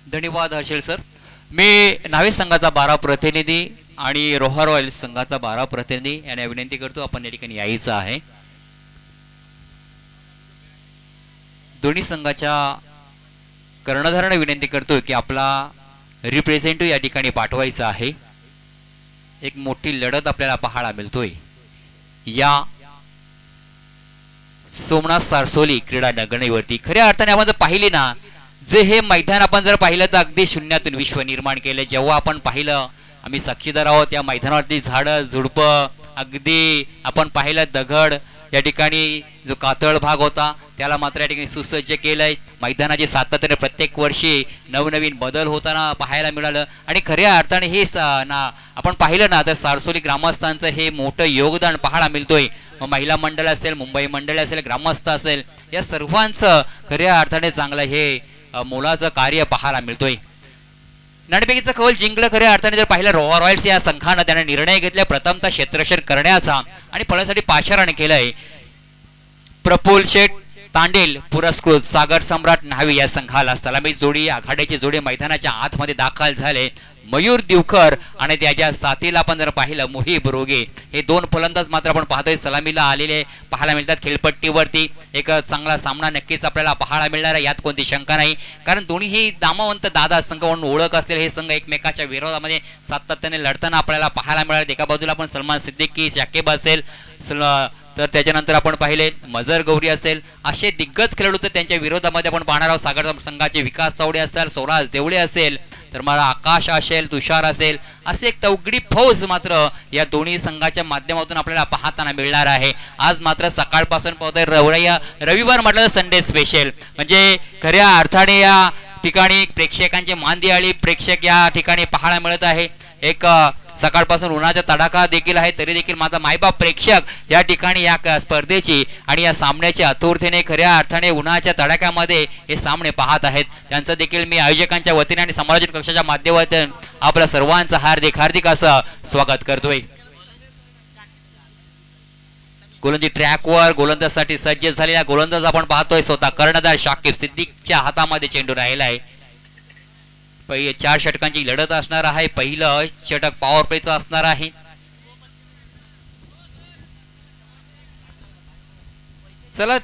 धन्यवाद हर्षल सर. मी नावे संघाचा 12 प्रतिनिधी आणि रोहा रॉयल्स संघाचा 12 प्रतिनिधी यांना विनंती करतो आपण या ठिकाणी यायचं आहे. दोन्ही संघाच्या कर्णधारांना विनंती करतोय की आपला रिप्रेझेंटेटिव्ह या ठिकाणी पाठवायचा आहे. एक मोठी लढत आपल्याला पाहायला मिळतोय या सोमनाथ सारसोली क्रीडा नगरीवरती. खऱ्या अर्थाने आपण जर पाहिली ना, जे हे मैदान आपण जर पाहिलं तर अगदी शून्यातून विश्व निर्माण केलं. जेव्हा आपण पाहिलं, आम्ही साक्षीदार आहोत, या मैदानावरती झाडं झुडपं, अगदी आपण पाहिलं दगड, या ठिकाणी जो कातळ भाग होता त्याला मात्र या ठिकाणी सुसज्ज केलंय. मैदानाचे सातत्याने प्रत्येक वर्षी नवनवीन बदल होताना पाहायला मिळालं. आणि खऱ्या अर्थाने हे आपण पाहिलं ना तर सारसोली ग्रामस्थांचं हे मोठं योगदान पाहायला मिळतोय. मग महिला मंडळ असेल, मुंबई मंडळ असेल, ग्रामस्थ असेल, या सर्वांचं खऱ्या अर्थाने चांगलं हे मोलाचं कार्य पाहायला मिळतोय. नाणेफेकीचं कौल जिंकलं. खऱ्या अर्थाने जर पाहिलं रोहा रॉयल्स या संघानं त्याने निर्णय घेतला प्रथमतः क्षेत्ररक्षण करण्याचा आणि फळासाठी पाचारण केलंय. प्रफुल्ल शेठ तांडेल पुरस्कृत सागर सम्राट न्हावी या संघाला सलामी जोडी, आघाडीची जोडी मैदानाच्या आतमध्ये दाखल झाले. मयूर दिवकर आणि त्याच्या साथीला आपण जर पाहिलं मुहीब रोगे, हे दोन फलंदाज मात्र आपण पाहतोय सलामीला आलेले पाहायला मिळतात खेळपट्टीवरती. एक चांगला सामना नक्कीच आपल्याला पाहायला मिळणार आहे, यात कोणती शंका नाही. कारण दोन्ही नामवंत दादा संघ म्हणून ओळख असलेले हे संघ एकमेकाच्या विरोधामध्ये सातत्याने लढताना आपल्याला पाहायला मिळाले. एका बाजूला आपण सलमान सिद्दीकी, शाकिब असेल, तर त्याच्यानंतर आपण पाहिले मजर गौरी असेल, असे दिग्गज खेळाडू तर त्यांच्या विरोधामध्ये आपण पाहणार आहोत. सागर संघाचे विकास तावडे असतील, स्वराज देवळे असेल, तर मला आकाश असेल, तुषार असेल, असे एक तवगडी फौज मात्र या दोन्ही संघाच्या माध्यमातून आपल्याला पाहताना मिळणार आहे. आज मात्र सकाळपासून पाहतोय रविवार म्हटलं तर संडे स्पेशल, म्हणजे खऱ्या अर्थाने या ठिकाणी प्रेक्षकांचे मांदियाळी प्रेक्षक या ठिकाणी पाहायला मिळत आहे. एक सकाळपासून उन्हाचा तडाखा देखील आहे, तरी देखील माझा मायबाप प्रेक्षक या ठिकाणी या स्पर्धेची आणि या सामन्याची आतुरतेने खऱ्या अर्थाने उन्हाच्या तडाख्यामध्ये हे सामने पाहत आहेत. त्यांचं देखील मी आयोजकांच्या वतीने आणि समालोचन कक्षाच्या माध्यमातून आपल्या सर्वांचं हार्दिक हार्दिक असं स्वागत करतोय. गोलंदाजी ट्रॅकवर गोलंदाजासाठी सज्ज झालेला गोलंदाज आपण पाहतोय स्वतः कर्णधार शाकिब सिद्दीकच्या हातामध्ये चेंडू राहिला आहे. 4 षटकांची लढत असणार आहे. पहिलं षटक पॉवर प्लेचं असणार आहे. चला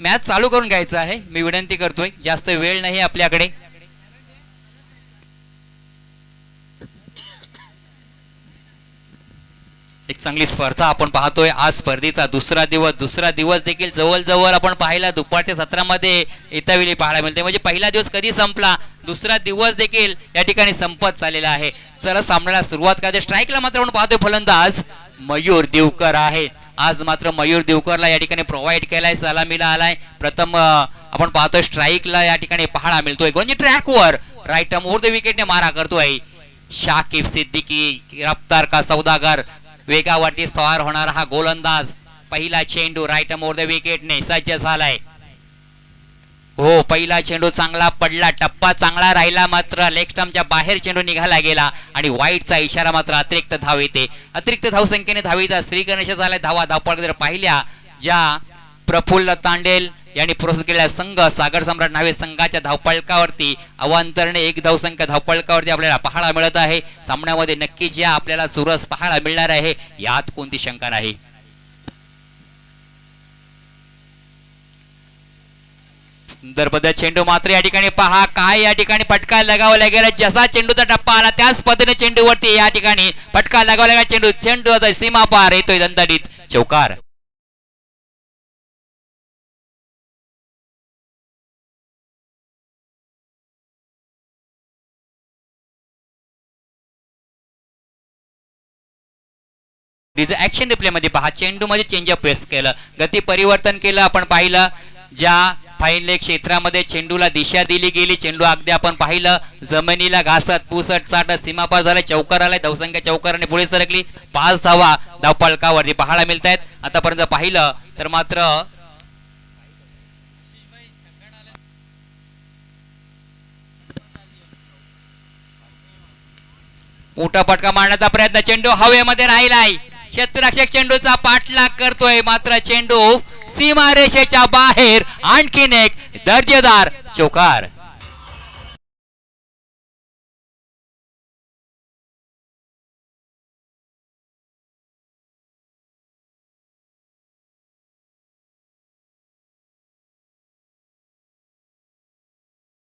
मॅच चालू करून घ्यायचं आहे, मी विनंती करतोय, जास्त वेळ नाही आपल्याकडे. एक चांगली स्पर्धा आपण पाहतोय. आज स्पर्धेचा दुसरा दिवस देखील जवळ आपण पाहिला दुपारच्या सत्रामध्ये येतावेळी पाहायला मिळते. म्हणजे पहिला दिवस कधी संपला, दुसरा दिवस देखील या ठिकाणी संपत चाललेला आहे. चला सामन्याला सुरुवात करते. स्ट्राईकला मात्र आपण पाहतोय फलंदाज मयूर दिवकर आहे. आज मात्र मयूर दिवकरला या ठिकाणी प्रोव्हाइड केलाय, सलामीला आलाय. प्रथम आपण पाहतोय स्ट्राईकला या ठिकाणी पाहायला मिळतोय. गोंजी ट्रॅकवर राईट आर्म ओव्हर द विकेटने मारा करतोय शाकिब सिद्दीकी. रफ्तार का सौदागर, वेगावरती सवार होणारा हा गोलंदाज. पहिला चेंडू राईट आर्म ओव्हर द विकेटने सज्ज झालाय. हो, पहिला चेंडू चांगला पडला, टप्पा चांगला राहिला, मात्र लेग स्टंपच्या बाहेर चेंडू निघाला गेला आणि वाईटचा इशारा. मात्र अतिरिक्त धाव येते. अतिरिक्त धाव संख्येने धावीचा श्री गणेश झालाय. धावा जर पाहिल्या ज्या प्रफुल्ल तांडेल यांनी पुरस्कृत केलेला संघ सागर सम्राट न्हावे संघाच्या धावपळकावरती अवांतरने 1 धावसंख्या धावपळकावरती आपल्याला पाहायला मिळत आहे. सामन्यामध्ये नक्की ज्या आपल्याला चुरस पाहायला मिळणार आहे, यात कोणती शंका नाही. सुंदर पद्धत चेंडू मात्र या ठिकाणी पहा काय या ठिकाणी फटका लगावला गेला. जसा चेंडूचा टप्पा आला त्याच पद्धतीने चेंडूवरती या ठिकाणी फटका लगावला गेला. चेंडू सीमा पार येतोय, दणदणीत चौकार. ऍक्शन रिप्ले मध्ये पहा, चेंडू मध्ये चेंजअप प्रेस केलं, गती परिवर्तन केलं. आपण पाहिलं ज्या फाईन लेग क्षेत्रामध्ये चेंडूला दिशा दिली गेली, चेंडू अगदी आपण पाहिलं जमिनीला घासत पुसट चाटत सीमापार झाला, चौकार आलाय. धावसंख्या चौकाराने पुढे सरकली. 5 धावा धावपळकावरती पाहायला मिळत आहेत. आतापर्यंत पाहिलं तर मात्र मोठा फटका मारण्याचा प्रयत्न, चेंडू हवेमध्ये राहिलाय. क्षेत्ररक्षक चेंडूचा पाठलाग करतोय, मात्र चेंडू सीमारेषेच्या बाहेर. आणखीन एक दर्जेदार चौकार.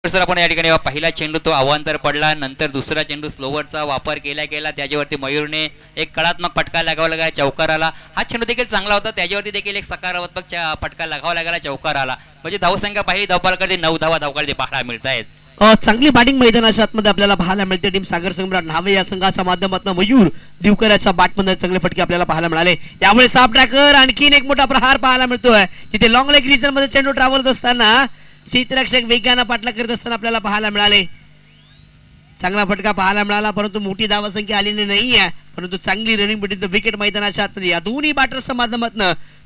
सर आपण या ठिकाणी पहिला चेंडू तो अवांतर पडला, नंतर दुसरा चेंडू स्लोवरचा वापर केला गेला, त्याच्यावरती मयूरने एक कळात्मक फटका लगावा लागला, चौकार आला. हा चेंडू देखील चांगला होता, त्याच्यावरती देखील एक सकारात्मक फटका लगावा लागला, चौकार आला. म्हणजे धावसंख्या पहिली धावपालकडे 9 धावा धावकडे पाहायला मिळत आहेत. चांगली बॅटिंग मैदानाच्या आतमध्ये आपल्याला पाहायला मिळते. टीम सागर सम्राट न्हावे या संघाच्या माध्यमातून मयूर दिवकराच्या बॅटमध्ये चांगले फटके आपल्याला पाहायला मिळाले. यामुळे साफ ट्रॅकर आणखीन एक मोठा प्रहार पाहायला मिळतोय. तिथे लॉंग लेग रिजन मध्ये चेंडू ट्रॅव्हल होत असताना क्षेत्ररक्षक वेगानं पाठला करत असताना आपल्याला पाहायला मिळाले. चांगला फटका पाहायला मिळाला, परंतु मोठी धावसंख्या आलेली नाहीये, परंतु चांगली रनिंग बिटवीन द विकेट मैदानाच्या आतमध्ये या दोन्ही बॅटर्सच्या माध्यमातून.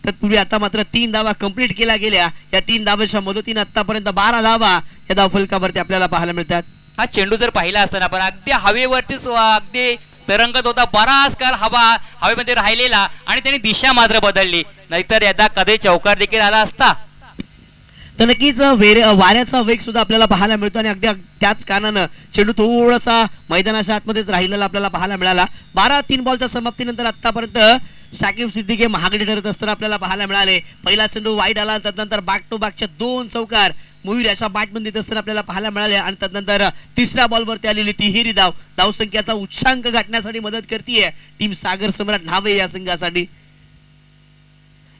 तत्पूर्वी आता मात्र 3 धावा कंप्लीट केल्या गेल्या. या 3 धावांच्या मदतीने आतापर्यंत 12 धावा या धावफलकावरती आपल्याला पाहायला मिळतात. हा चेंडू जर पाहिला असताना आपण अगदी हवेवरतीच अगदी तरंगत होता, बराच काळ हवेमध्ये राहिलेला आणि त्याने दिशा मात्र बदलली, नाहीतर यदा कधी चौकार देखील आला असता. तर नक्कीच वाऱ्याचा वेग सुद्धा आपल्याला पाहायला मिळतो आणि अगदी त्याच कारणानं चेंडू थोडासा मैदानाच्या आतमध्येच राहिलेला आपल्याला पाहायला मिळाला. 12-3 बॉलच्या समाप्तीनंतर आतापर्यंत शाकिब सिद्दीकी महागडे ठरत असताना आपल्याला पाहायला मिळाले. पहिला चेंडू वाईड आला, त्यानंतर बॅक टू बॅकच्या 2 चौकार मयूर याच्या बॅटमध्ये देत असताना आपल्याला पाहायला मिळाले आणि त्यानंतर तिसऱ्या बॉलवरती आलेली तिहेरी धावसंख्येचा उच्चांक गाठण्यासाठी मदत करते टीम सागर सम्राट न्हावे या संघासाठी.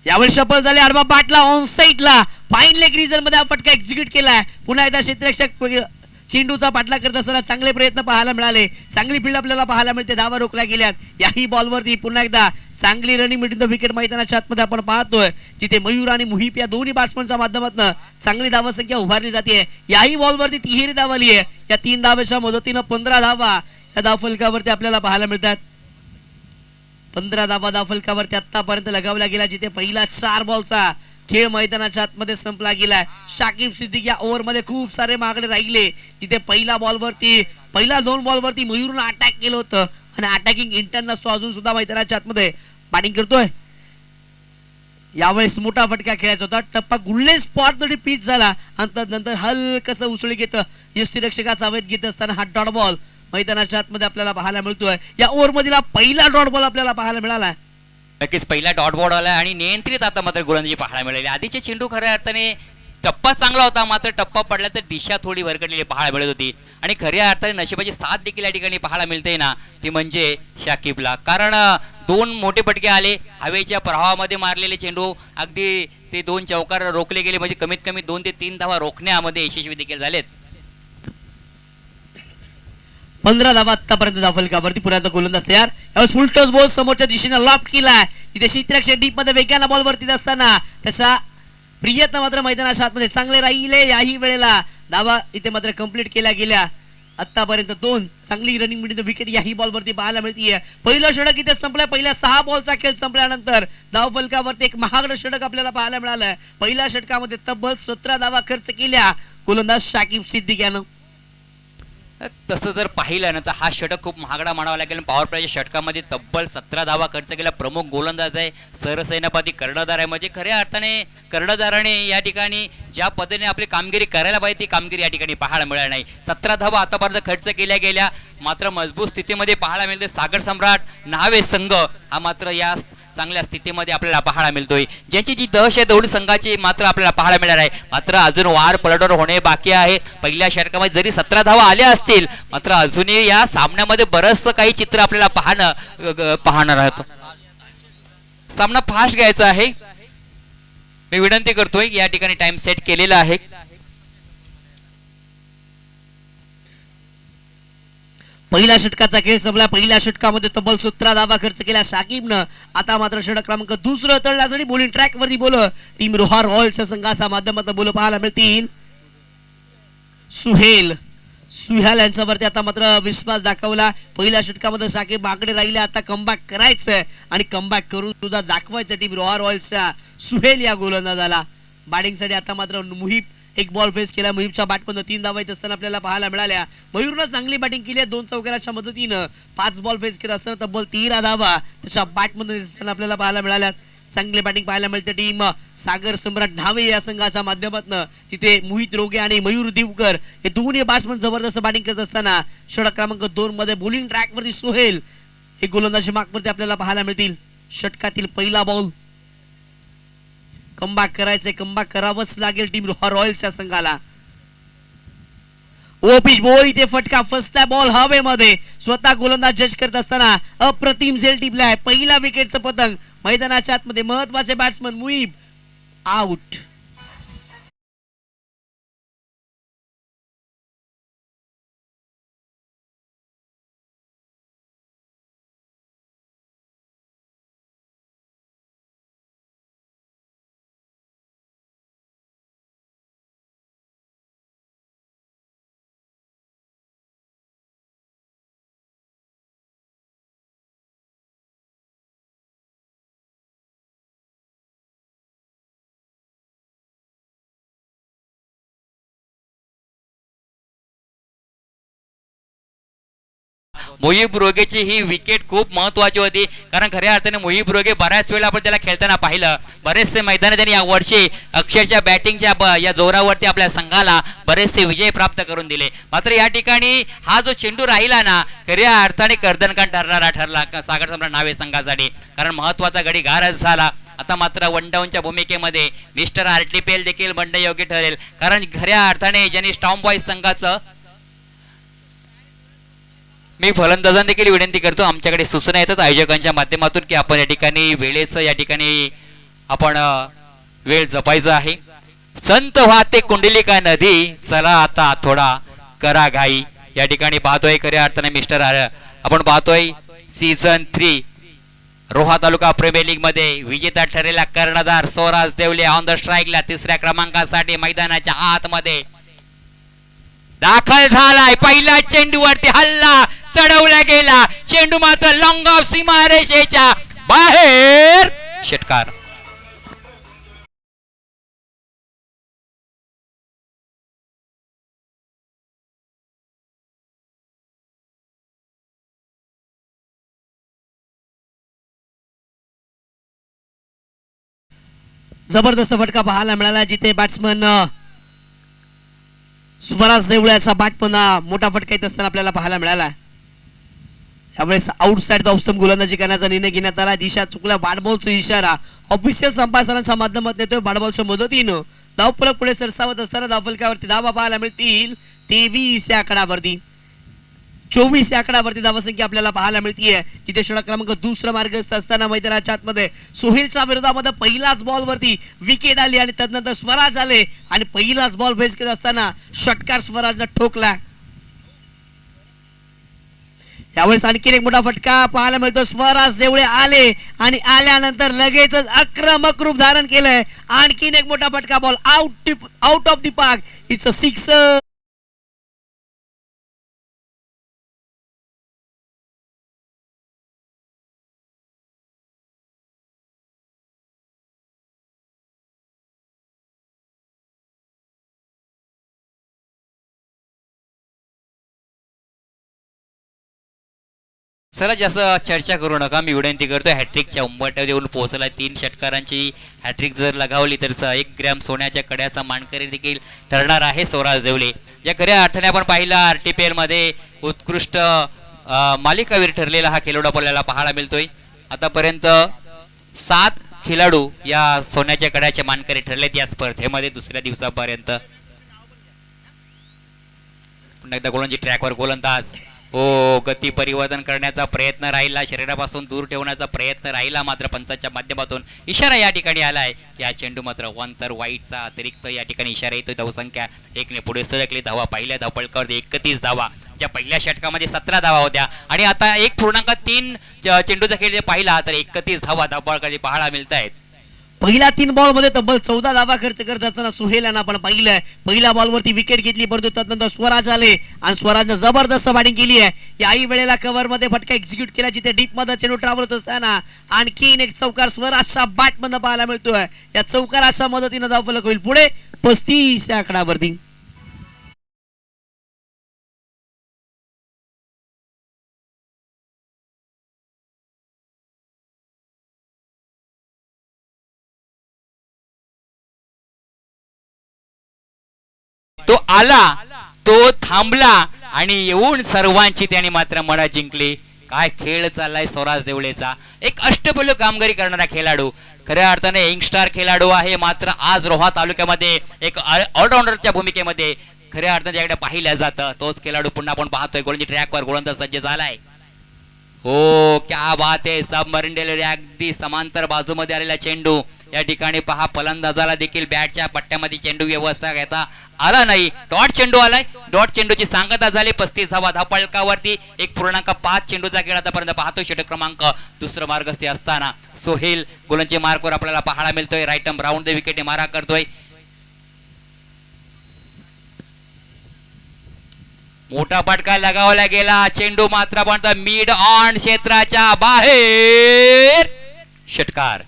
यावेळी सफल झाले, आडवा बाटला ऑन साईडला फाईन लेग रिजन मध्ये हा फटका एक्झिक्यूट केलाय. पुन्हा एकदा क्षेत्ररक्षक चेंडूचा पाठला करत असताना चांगले प्रयत्न पाहायला मिळाले, चांगली फील्ड आपल्याला पाहायला मिळते, धावा रोखल्या गेल्यात. याही बॉलवरती पुन्हा एकदा चांगली रनिंग बिटवीन द विकेट मैदानाच्या आतमध्ये आपण पाहतोय, जिथे मयूर आणि मुहिप या दोन्ही बॅट्समनच्या माध्यमातून चांगली धावसंख्या उभारली जाते. याही बॉलवरती तिहेरी धाव आली आहे. या 3 धावांच्या मदतीनं 15 धावा या धावफलकावरती आपल्याला पाहायला मिळतात. 15 धावा धावफलकावरती आतापर्यंत लगावला गेला, जिथे पहिला 4 बॉलचा खेळ मैदानाच्या आतमध्ये संपला गेलाय. शाकिब सिद्दीकी या ओव्हर मध्ये खूप सारे मागडे राहिले, जिथे पहिल्या 2 बॉलवरती मयूरनं अटॅक केलं होतं आणि अटॅकिंग इंटर्न असतो अजून सुद्धा मैदानाच्या आतमध्ये बॅटिंग करतोय. यावेळेस मोठा फटका खेळायचा होता, टप्पा गुल्ले स्पॉट तरी पिच झाला आणि नंतर हलकसं उसळी घेतं यष्टीरक्षकाचा अवैध घेत असताना हा डॉट बॉल मैदानाच्या आतमध्ये आपल्याला पाहायला मिळतोय. या ओव्हर मधला पहिला डॉट बॉल आपल्याला पाहायला मिळाला. नक्कीच पहिला डॉट बॉल आला आणि नियंत्रित आता मात्र गोलंदाजी पाहायला मिळाली. आधीचे चेंडू खऱ्या अर्थाने टप्पा चांगला होता, मात्र टप्पा पडला तर दिशा थोडी भरकटलेली पाहायला मिळत होती आणि खऱ्या अर्थाने नशिबाची साथ देखील या ठिकाणी पाहायला मिळते ना, ती म्हणजे शाकिबला. कारण 2 मोठे फटके आले, हवेच्या प्रवाहामध्ये मारलेले चेंडू अगदी ते 2 चौकार रोखले गेले, म्हणजे कमीत कमी 2 ते 3 धावा रोखण्यामध्ये यशस्वी देखील झालेत. 15 धावा आतापर्यंत धावफलकावरती पुन्हा गोलंदाज तयार. यावेळेस फुल टॉस बॉल समोरच्या दिशेने लॉफ्ट केलाय, तिथे क्षेत्ररक्षक डीप मध्ये वेगाने बॉल वरती असताना त्याचा प्रयत्न मात्र मैदानाच्या आतमध्ये चांगले राहिले. याही वेळेला धावा इथे मात्र कंप्लीट केल्या गेल्या. आतापर्यंत 2 चांगली रनिंग मिळते विकेट याही बॉल वरती पाहायला मिळते. पहिलं षटक इथे संपलंय. पहिल्या 6 बॉलचा खेळ संपल्यानंतर धावफलकावरती एक महागडं षटक आपल्याला पाहायला मिळालं. पहिल्या षटकामध्ये तब्बल 17 धावा खर्च केल्या गोलंदाज शाकिब सिद्दीकी यानं. तसं जर पाहिलं ना तर हा षटक खूप महागडा म्हणावा लागेल. पॉवर प्लेच्या षटकामध्ये तब्बल 17 धावा खर्च केला. प्रमुख गोलंदाज आहे, सरसेनापती कर्णधार आहे, म्हणजे खऱ्या अर्थाने कर्णधाराने या ठिकाणी ज्या पद्धतीने आपली कामगिरी करायला पाहिजे ती कामगिरी या ठिकाणी पाहायला मिळाली नाही. 17 धावा आतापर्यंत खर्च केल्या गेल्या, मात्र मजबूत स्थितीमध्ये पाहायला मिळते. सागर सम्राट न्हावे संघ हा मात्र या चांगल्या स्थितीमध्ये आपल्याला पाहायला मिळतोय. ज्यांची जी दहशत आहे दोन्ही संघाची मात्र आपल्याला पाहायला मिळणार आहे. मात्र अजून वार पलटवर होणे बाकी आहे. पहिल्या षटकामध्ये जरी 17 धावा आल्या असतील, मात्र अजूनही या सामन्यामध्ये बरंचसं काही चित्र आपल्याला पाहणार आहोत. सामना फास्ट घ्यायचा आहे, मी विनंती करतोय. या ठिकाणी टाइम सेट केलेला आहे. पहिल्या षटकाचा खेळ संपला. पहिल्या षटकामध्ये तब्बल 17 धावा खर्च केल्या शाकिबनं. आता मात्र षटक क्रमांक 2 तळण्यासाठी बॉलिंग ट्रॅक वरती बोल टीम रोहार रॉयल्सच्या संघाच्या माध्यमातून बोल पाहायला मिळतील. सुहेल यांच्यावरती आता मात्र विश्वास दाखवला. पहिल्या षटकामध्ये शाकिब मागडे राहिले, आता कमबॅक करायचंय आणि कमबॅक करून सुद्धा दाखवायचं टीम रोहार रॉयल्सच्या सुहेल या गोलंदाजाला. बॅटिंगसाठी आता मात्र मुहिब एक बॉल फेस केला. मुहिबच्या बॅटमधून 3 धावा येत असताना आपल्याला पाहायला मिळाल्या. मयूरनं चांगली बॅटिंग केली आहे. 2 चौकाराच्या मदतीनं 5 बॉल फेस केला असताना तब्बल 13 धावा त्याच्या बॅटमधून येत असताना आपल्याला पाहायला मिळाल्या. चांगली बॅटिंग पाहायला मिळते टीम सागर सम्राट न्हावे या संघाच्या माध्यमातून, तिथे मोहित रोगे आणि मयूर दिवकर हे दोन्ही बॅट्समन जबरदस्त बॅटिंग करत असताना षटक क्रमांक 2 मध्ये बॉलिंग ट्रॅक वरती सुहेल हे गोलंदाजी मार्कवरती आपल्याला पाहायला मिळतील. षटकातील पहिला बॉल. कमबॅक करायचंय, कमबॅक करावंच लागेल टीम रोहार रॉयल्सच्या संघाला. ओपिच बॉल इथे फटका फसला बॉल हवेमध्ये स्वतः गोलंदाज जज करत असताना अप्रतिम झेल टिपलाय. पहिला विकेटचं पतंग मैदानाच्या आतमध्ये. महत्वाचे बॅट्समन मुईब आउट. मोहिब रोगेची ही विकेट खूप महत्वाची होती, कारण खऱ्या अर्थाने मोहिब रोगे बऱ्याच वेळा आपण त्याला खेळताना पाहिलं. बरेचसे मैदान त्यांनी या वर्षी अक्षरच्या बॅटिंगच्या या जोरावरती आपल्या संघाला बरेचसे विजय प्राप्त करून दिले. मात्र या ठिकाणी हा जो चेंडू राहिला ना, खऱ्या अर्थाने कर्दनकांड ठरला सागर सम्राट नावे संघासाठी, कारण महत्वाचा गडी गारच झाला. आता मात्र वन डाऊनच्या भूमिकेमध्ये मिस्टर आर्टिपेल देखील बनणे योग्य ठरेल, कारण खऱ्या अर्थाने ज्यांनी स्टॉम बॉईज संघाचं मी फलंदाजांना देखील विनंती करतो, आमच्याकडे सूचना येतात आयोजकांच्या माध्यमातून की आपण या ठिकाणी वेळेचं या ठिकाणी आपण वेळ जपायचं आहे. संत वाहते कुंडलिका नदी, चला आता थोडा करा घाई. या ठिकाणी पाहतोय खऱ्या अर्थाने मिस्टर आपण पाहतोय सीझन 3 रोहा तालुका प्रीमियर लीग मध्ये विजेता ठरलेला कर्णधार स्वराज देवले ऑन द स्ट्राईकला तिसऱ्या क्रमांकासाठी मैदानाच्या आतमध्ये दाखल झालाय. पहिला चेंडूवरती हल्ला चढवला गेला, चेंडू मात्र लॉंग ऑफ सीमारेषेच्या बाहेर. षटकार. जबरदस्त फटका पाहायला मिळाला, जिथे बॅट्समन स्वराज देवळ्याचा बॅटमन मोठा फटका येत असताना आपल्याला पाहायला मिळाला. यावेळेस आउटसाइड द ऑफ गोलंदाजी करण्याचा निर्णय घेण्यात आला. दिशा चुकला, बॅटबॉलचा इशारा ऑफिशियल संपादनाच्या माध्यमातून येतोय. बॅटबॉलच्या मदतीनं धावफलक पुढे सरसावत असताना धावफलकावरती धावा पाहायला मिळतील 23 या आकडावरती. 24 या आकडावरती धावसंख्या आपल्याला पाहायला मिळतीये, जिथे षटक क्रमांक दुसरा मार्गस्थ असताना मैदानाच्या आतमध्ये सोहेलच्या विरोधामध्ये पहिलाच बॉल वरती विकेट आली आणि त्यानंतर स्वराज आले आणि पहिलाच बॉल फेस करत असताना षटकार स्वराजनं ठोकला. यावेळेस आणखी एक मोठा फटका पाहायला मिळतो. स्वराज देवळे आले आणि आल्यानंतर लगेचच आक्रमक रूप धारण केलंय. आणखीन एक मोठा फटका, ball out of the park. It's a sixer. चला जास्त चर्चा करू नका, मी विनंती करतोय. हॅट्रिकच्या उंबरठ्यावर येऊन पोहोचला. 3 षटकारांची हॅट्रिक जर लगावली तर 1 ग्रॅम सोन्याच्या कड्याचा मानकरी देखील ठरणार आहे स्वराज देवले. या खऱ्या अर्थाने आपण पाहिला आरटीपीएल मध्ये उत्कृष्ट मालिकावीर ठरलेला हा खेळाडू आपल्याला पाहायला मिळतोय. आतापर्यंत 7 खेळाडू या सोन्याच्या कड्याचे मानकरी ठरलेत या स्पर्धेमध्ये दुसऱ्या दिवसापर्यंत. पुन्हा एकदा गोलंदाजी ट्रॅकवर गोलंदाज गती परिवर्तन करण्याचा प्रयत्न राहिला, शरीरापासून दूर ठेवण्याचा प्रयत्न राहिला, मात्र पंचाच्या माध्यमातून इशारा या ठिकाणी आलाय. या चेंडू मात्र वन तर वाईटचा अतिरिक्त या ठिकाणी इशारा येतो. धावसंख्या 1 ने पुढे सरकली. धावा पहिल्या धावपळकावर 31 धावा, ज्या पहिल्या षटकामध्ये 17 धावा होत्या आणि आता 1.3 चेंडूचा खेळ पाहिला तर 31 धावा धावपळकाची पाहायला मिळत आहेत. पहिल्या 3 बॉल मध्ये तब्बल 14 धावा खर्च करत असताना सुहेल यांना आपण पाहिलंय. पहिल्या बॉल वरती विकेट घेतली, परंतु त्यानंतर स्वराज आले आणि स्वराजनं जबरदस्त बॅटिंग केली आहे. याही वेळेला कव्हर मध्ये फटका एक्झिक्यूट केला, जिथे डीप मध्ये चेंडू ट्रॅव्हल होत असताना आणखीन एक चौकार स्वराजच्या बॅट मधनं पाहायला मिळतोय. या चौकाराच्या मदतीनं धावफलक होईल पुढे 35 या आकडावरती. तो आला, तो थांबला आणि येऊन सर्वांची त्याने मात्र मन जिंकली. काय खेळ चाललाय स्वराज देवळेचा. एक अष्टपैलू कामगिरी करणारा खेळाडू, खऱ्या अर्थाने यंगस्टार खेळाडू आहे, मात्र आज रोहा तालुक्यामध्ये एक ऑलराऊंडरच्या भूमिकेमध्ये खऱ्या अर्थाने ज्याकडे पाहिल्या जातं तोच खेळाडू पुन्हा आपण पाहतोय गोलंदाजी ट्रॅकवर गोलंदाज सज्ज झालाय. हो क्या बात आहे. सबमरीन डिलिव्हरी अगदी समांतर बाजूमध्ये आलेला चेंडू या ठिकाणी पहा फलंदाजाला देखील बॅटच्या पट्ट्यामध्ये चेंडू व्यवस्था घेता आला नाही. डॉट चेंडू आलाय. डॉट चेंडूची सांगता झाली 35 धावा धावफलकावरती 1.5 चेंडूचा खेळ आतापर्यंत पाहतोय. षटक क्रमांक दुसरं मार्गस्थी असताना सोहेल गोलंदाजी मार्कवर आपल्याला पाहायला मिळतोय. Right arm round the wicket मारा करतोय. मोठा फटका लगावला गेला. चेंडू मात्र पण मिड ऑन क्षेत्राच्या बाहेर. षटकार.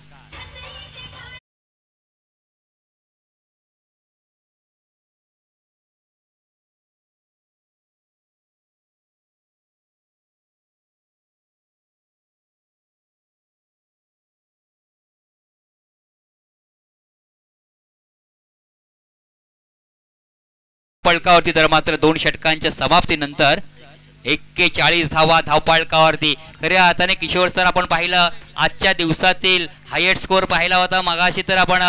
फलकावरती तर मात्र 2 षटकांच्या समाप्तीनंतर 41 धावा धावफलकावरती. खऱ्या अर्थाने किशोर सर आपण पाहिलं आजच्या दिवसातील हायएस्ट स्कोर पाहिला होता मगाशी तर आपण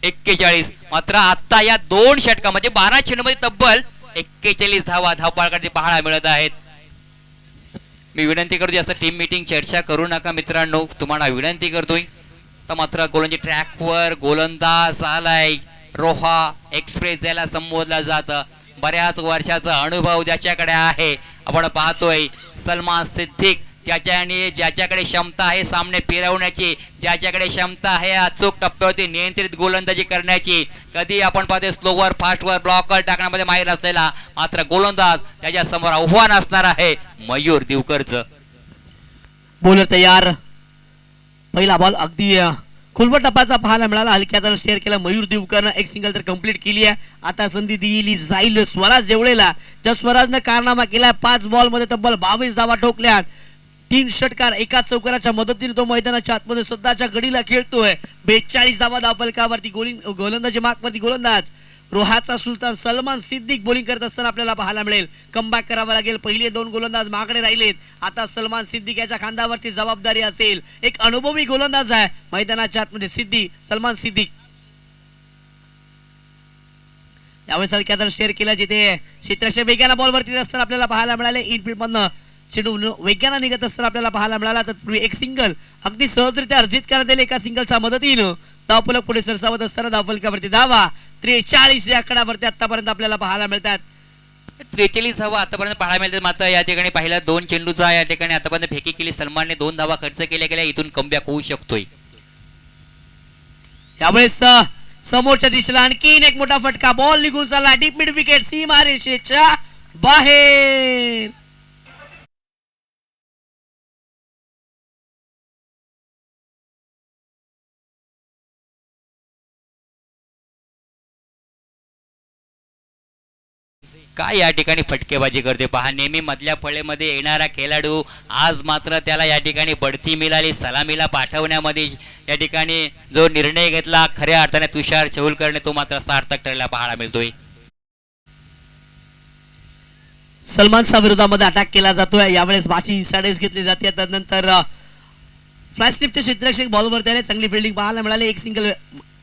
41 मात्र आता या 2 षटका म्हणजे 12 चेंडूमध्ये तब्बल 41 धावा धावफलकावरती पाहायला मिळत आहेत. मी विनंती करतो जास्त टीम मीटिंग चर्चा करू नका मित्रांनो, तुम्हाला विनंती करतोय. तर मात्र गोलंदाजी ट्रॅकवर गोलंदाज आलाय. रोहा एक्सप्रेस ज्याला संबोधला जातं. बऱ्याच वर्षाचा अनुभव ज्याच्याकडे आहे आपण पाहतोय. सलमान सिद्दीक ज्याच्याकडे क्षमता आहे सामने फिरवण्याची, ज्याच्याकडे क्षमता आहे अचूक टप्प्यावरती नियंत्रित गोलंदाजी करण्याची. कधी आपण पाहतोय स्लोवर फास्टवर ब्लॉकर टाकण्यामध्ये माहीर असलेला मात्र गोलंदाज त्याच्या समोर आव्हान असणार आहे मयूर दिवकरचं. बॉलर तयार. पहिला बॉल अगदी खुलबट टप्प्याचा पाहायला मिळाला. हलक्यात शेअर केला मयूर दिवकरनं. एक सिंगल तर कंप्लीट केली आहे. आता संधी दिली जाईल स्वराज देवळेला. ज्या स्वराजनं कारनामा केलाय 5 बॉल मध्ये तब्बल 22 धावा ठोकल्यात. 3 षटकार एकाच चौकाराच्या मदतीने तो मैदानाच्या आतमध्ये स्वतःच्या गडीला खेळतोय. 42 धावा धावफलकावरती गोलंदाजी मार्कवरती गोलंदाज रोहाचा सुलतान सलमान सिद्दीक बॉलिंग करत असताना आपल्याला पाहायला मिळेल. कमबॅक करावा लागेल. पहिले 2 गोलंदाज मागडे राहिलेत. आता सलमान सिद्दीक याच्या खांद्यावरती जबाबदारी असेल. एक अनुभवी गोलंदाज आहे मैदानाच्या आतमध्ये सलमान सिद्दीक. यावेळेस हलक्यात शेअर केला जिथे क्षेत्राच्या वेगाने बॉल वरती असताना आपल्याला पाहायला मिळाले. इनफिल्ड मधनं चेंडू वेगाने निघत असताना आपल्याला पाहायला मिळाला. तर एक सिंगल अगदी सहजरित्या अर्जित करण्यात येईल एका सिंगलच्या मदतीनं. धावफलक पुढे सरसावत असताना धावफलकावरती धावा 43 या आकड्यावरती आतापर्यंत आपल्याला पाहायला मिळतात. 43 धावा आतापर्यंत पाहायला मिळतात. मात्र या ठिकाणी पाहिला 2 चेंडूचा या ठिकाणी आतापर्यंत फेकी केली. सलमानने 2 धावा खर्च केल्या गेल्या. इथून कमबॅक होऊ शकतोय. यावेळेस समोरच्या दिशेला आणखीन एक मोठा फटका. बॉल निघून चालला डीप मिड विकेट सीमारेषेच्या बाहेर. काय या ठिकाणी फटकेबाजी करते पहा. नेहमी मधल्या फळेमध्ये येणारा खेळाडू आज मात्र त्याला या ठिकाणी बढती मिळाली. सलामीला पाठवण्यामध्ये या ठिकाणी जो निर्णय घेतला खऱ्या अर्थाने तुषार चौलकरने तो मात्र सार्थक ठरला पाहायला मिळतोय. सलमानच्या विरोधामध्ये अटॅक केला जातोय. यावेळेस बाची इन्साइडेस घेतली जाते. त्यानंतर फ्लॅश स्लिपचे क्षेत्ररक्षक बॉलवर त्याला चांगली फिल्डिंग पाहायला मिळाली. एक सिंगल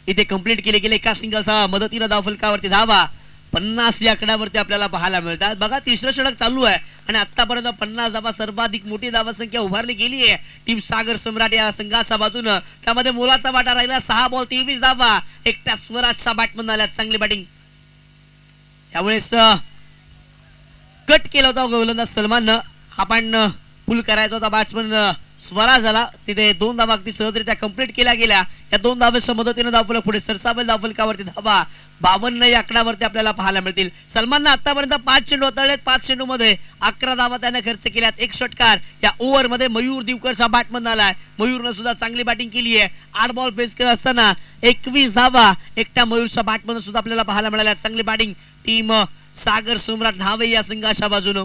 इथे कंप्लीट केले गेले. एका सिंगलचा मदतीनं धावफलकावरती धावा 50 या आकड्यावरती आपल्याला पाहायला मिळतात. बघा तिसरं षटक चालू आहे आणि आतापर्यंत 50 धावा सर्वाधिक मोठी धावा संख्या उभारली गेली आहे टीम सागर सम्राट या संघाच्या बाजूनं. त्यामध्ये मोलाचा वाटा राहिला. 6 बॉल 23 धावा. एकटा स्वराजच्या बॅटमधून आल्या. चांगली बॅटिंग. यावेळेस कट केला होता गोलंदाज सलमाननं. आपण पुल करायचा होता बॅट्समन स्वराज आला. तिथे 2 धावा अगदी सहजरित्या कंप्लीट केल्या गेल्या. या 2 धावेच्या मदतीने धावफलक पुढे सरसावेल. धावफलकावरती धावा 52 या आकड्यावरती आपल्याला पाहायला मिळतील. सलमाननं आतापर्यंत 5 चेंडू हाताळलेत. 5 चेंडू मध्ये 11 धावा त्याने खर्च केल्यात. 1 षटकार. या ओव्हर मध्ये मयूर दिवकरचा बॅटमधून आलाय. मयूरनं सुद्धा चांगली बॅटिंग केली आहे. 8 बॉल फेस करत असताना 21 धावा एकट्या मयूरच्या बॅटमधून सुद्धा आपल्याला पाहायला मिळाल्या. चांगली बॅटिंग टीम सागर सम्राट न्हावे या संघाच्या बाजूनं.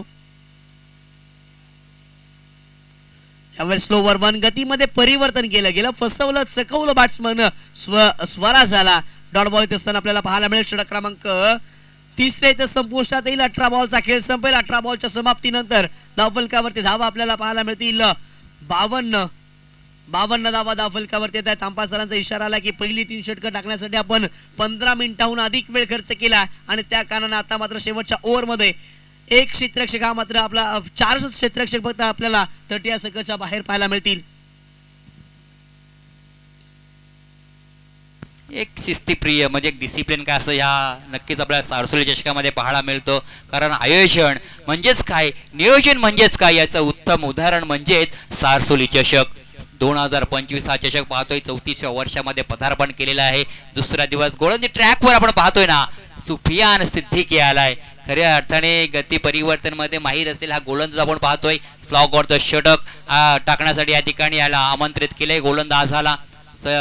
यावेळेस स्लोवर 1 गतीमध्ये परिवर्तन केलं गेलं. फसवलं चकवलं बॅट्समन स्वराज आला. डॉट बॉल येत असताना आपल्याला पाहायला मिळेल. षटक क्रमांक 3 इथं संपुष्टात येईल. 18 बॉलचा खेळ संपेल. 18 बॉलच्या समाप्तीनंतर धावफलकावरती धावा आपल्याला पाहायला मिळतील 52. 52 धावा धावफलकावरती येत आहेत. थांपा सरांचा इशारा आला की पहिली 3 षटकं टाकण्यासाठी आपण 15 मिनिटाहून अधिक वेळ खर्च केला आणि त्या कारणाने आता मात्र शेवटच्या ओव्हरमध्ये एक क्षेत्ररक्षक हा मात्र आपला 4 क्षेत्ररक्षक फक्त आपल्याला 30 या सर्कलच्या बाहेर पाहायला मिळतील. एक शिस्तीप्रिय म्हणजे एक डिसिप्लिन काय असं ह्या नक्कीच आपल्याला सारसोली चषकामध्ये पाहायला मिळतो. कारण आयोजन म्हणजेच काय, नियोजन म्हणजेच काय याचं उत्तम उदाहरण म्हणजेच सारसोली चषक. 2025 हा चषक पाहतोय, 34व्या वर्षामध्ये पदार्पण केलेला आहे. दुसरा दिवस गोलंदाजी ट्रॅकवर आपण पाहतोय ना, सुफियान सिद्दीकी आलाय. खऱ्या अर्थाने गती परिवर्तन मध्ये माहीर असलेला हा गोलंदाज आपण पाहतोय. स्लॉगवरचं षटक टाकण्यासाठी या ठिकाणी याला आमंत्रित केलंय. गोलंदाज झाला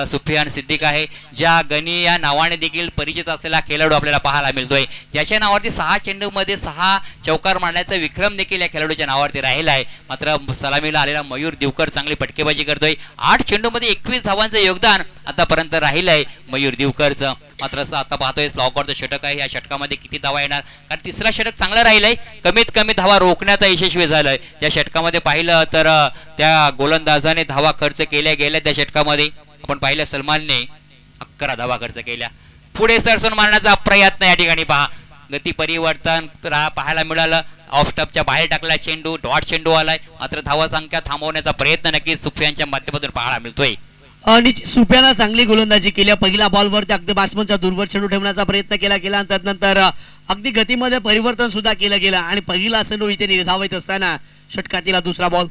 सुफियान सिद्दीक आहे, ज्या गनी या नावाने देखील परिचित असलेला खेळाडू आपल्याला पाहायला मिळतोय. ज्याच्या नावावरती 6 चेंडूमध्ये 6 चौकार मारण्याचा विक्रम देखील या खेळाडूच्या नावावरती राहिला आहे. मात्र सलामीला आलेला मयूर दिवकर चांगली फटकेबाजी करतोय. 8 चेंडूमध्ये 21 धावांचं योगदान आतापर्यंत राहिलं आहे मयूर दिवकरचं. मात्र आता पाहतोय स्लॉगवरचं षटक आहे, या षटकामध्ये किती धावा येणार, कारण तिसरा षटक चांगलं राहिलंय, कमीत कमी धावा रोखण्यात यशस्वी झालंय. या षटकामध्ये पाहिलं तर त्या गोलंदाजाने धावा खर्च केल्या गेल्या. त्या षटकामध्ये आपण पाहिलं सलमानने 11 धावा खर्च केल्या. पुढे सरसून मारण्याचा प्रयत्न या ठिकाणी पहा, गती परिवर्तन पाहायला मिळालं. ऑफ स्टॉपच्या बाहेर टाकला चेंडू, डॉट चेंडू आलाय. मात्र धावा संख्या थांबवण्याचा प्रयत्न नक्कीच सुफियानच्या माध्यमातून पाहायला मिळतोय. आणि सुप्यानं चांगली गोलंदाजी केली. पहिल्या बॉलवरती अगदी बॅट्समनच्या दूरवर चेंडू ठेवण्याचा प्रयत्न केला गेला आणि त्यानंतर अगदी गतीमध्ये परिवर्तन सुद्धा केलं गेलं आणि पहिला चेंडू इथे निर्धावित असताना षटकातील दुसरा बॉल.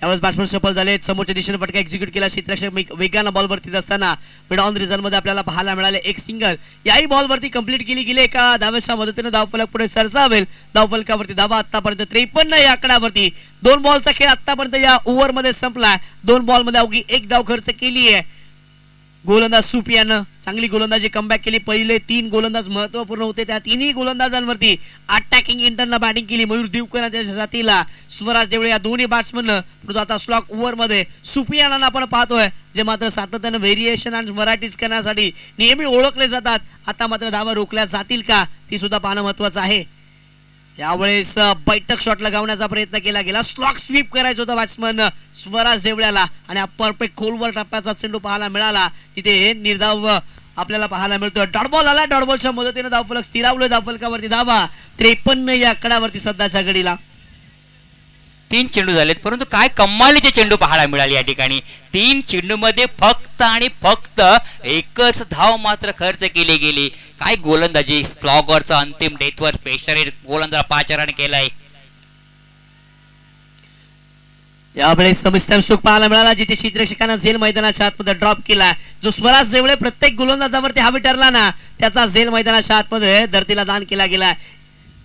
यावेळेस बॅट्समन सफल झाले, समोरच्या दिशेने फटका एक्झिक्यूट केला. क्षेत्ररक्षक वेगानं बॉलवरती असताना मिड ऑन रिझल्ट मध्ये आपल्याला पाहायला मिळाले एक सिंगल. याही बॉलवरती कंप्लीट केली गेली. एका धावेच्या मदतीने धावफलक पुढे सरसावेल. धावफलकावरती धावा आतापर्यंत 53 या आकड्यावरती. 2 बॉलचा खेळ आतापर्यंत या ओव्हर मध्ये संपला. 2 बॉल मध्ये अवघी 1 धाव खर्च केली आहे. गोलंदाज सुपियानं चांगली गोलंदाजी कमबॅक केली. पहिले 3 गोलंदाज महत्वपूर्ण होते, त्या तिन्ही गोलंदाजांवरती अटॅकिंग इंटरला बॅटिंग केली. मयूर दिवकर त्याच्या साथीला स्वराज देवळे या दोन्ही बॅट्समन. आता स्लॉक ओव्हर मध्ये सुपियाना आपण पाहतोय, जे मात्र सातत्यानं व्हेरिएशन आणि व्हरायटीज करण्यासाठी नेहमी ओळखले जातात. आता मात्र धावा रोखल्या जातील का, ती सुद्धा पाहणं महत्वाचं आहे. यावेळेस बैठक शॉट लगावण्याचा प्रयत्न केला गेला. स्लॉक स्वीप करायचं होतं बॅट्समन स्वराज देवळ्याला आणि हा परफेक्ट खोलवर टप्प्याचा चेंडू पाहायला मिळाला. तिथे निर्धाव आपल्याला पाहायला मिळतोय. डॉट बॉल आला, डॉट बॉलच्या मदतीने धावफलक स्थिरावलं. धावफलकावरती धावा 53 या आकड्यावरती सध्याच्या घडीला. 3 चेंडू झालेत, परंतु काय कमालीचे चेंडू पाहायला मिळाले या ठिकाणी. 3 चेंडू मध्ये फक्त आणि फक्त एकच धाव मात्र खर्च केली गेली. काय गोलंदाजी, स्लॉगवरचा अंतिम डेथवर पेशर गोलंदाज 5 रन केलाय. यावेळेस समिस्टर सुख पाहायला मिळाला, जिथे क्षेत्ररक्षकांना झेल मैदानाच्या आतमध्ये ड्रॉप केला. जो स्वराज देवळे प्रत्येक गोलंदाजावरती हावी ठरला ना, त्याचा झेल मैदानाच्या आतमध्ये धरतीला दान केला गेला.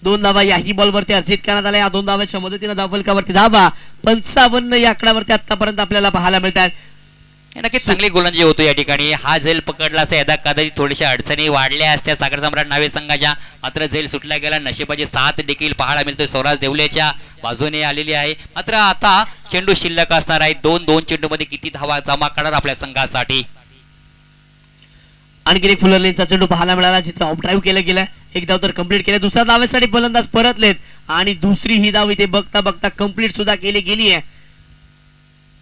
2 धावा याही बॉलवरती अर्जित करण्यात आल्या. या 2 धावाच्या मदतीने धावफलकावरती धावा 55 या आकड्यावरती आतापर्यंत आपल्याला पाहायला मिळतात. नक्कीच चांगली गोलंदाजी होतो या ठिकाणी. हा झेल पकडला असता यदा कदाचित थोड्याशा अडचणी वाढल्या असत्या सागर सम्राट नावे संघाच्या, मात्र झेल सुटला गेला. नशिबाची साथ देखील पाहायला मिळतोय स्वराज देवलेच्या बाजूने आलेली आहे. मात्र आता चेंडू शिल्लक असणार आहे. 2 चेंडू मध्ये किती धावा जमा करणार आपल्या संघासाठी. आणखी एक फुलर लेनचा चेंडू पाहायला मिळाला, जिथे ऑफ ड्राईव्ह केलं गेलं. एक धाव तर कंप्लीट केलं. दुसऱ्या धावेसाठी फलंदाज परतलेत आणि दुसरी ही धाव इथे बघता बघता कंप्लीट सुद्धा केली गेली आहे.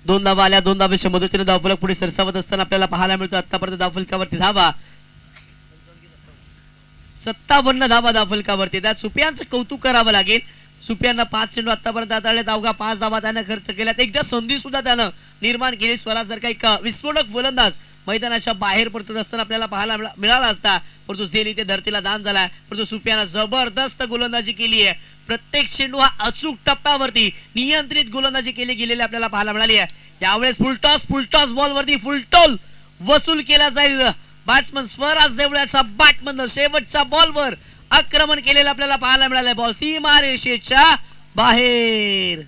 2 धावा आल्या. 2 धावेच्या मदतीने धावफलक पुढे सरसावत असताना आपल्याला पाहायला मिळतो. आतापर्यंत धावफलकावरती धावा 57 धावा धावफलकावरती. त्यात सुपियांचं कौतुक करावं लागेल. सुपियांना 5 चेंडू आतापर्यंत हाताळलेत, अवघा 5 धावा त्यानं खर्च केल्यात. एकदा संधी सुद्धा त्यानं निर्माण केली. स्वराजसारखा एक विस्फोटक फलंदाज मैदानाच्या बाहेर पडत असताना आपल्याला पाहायला मिळाला असता, परंतु झेल इथे धरतीला दान झालाय. परंतु सुपियानं जबरदस्त गोलंदाजी केली आहे. प्रत्येक चेंडू हा अचूक टप्प्यावरती नियंत्रित गोलंदाजी केली गेलेली आपल्याला पाहायला मिळाली आहे. यावेळेस फुलटॉस बॉलवरती फुलटॉल वसूल केला जाईल. बॅट्समन स्वराज देवळ्याचा बॅटमधनं शेवटच्या बॉलवर आक्रमण केलेलं आपल्याला पाहायला मिळालंय. बॉल सीमारेषेच्या बाहेर.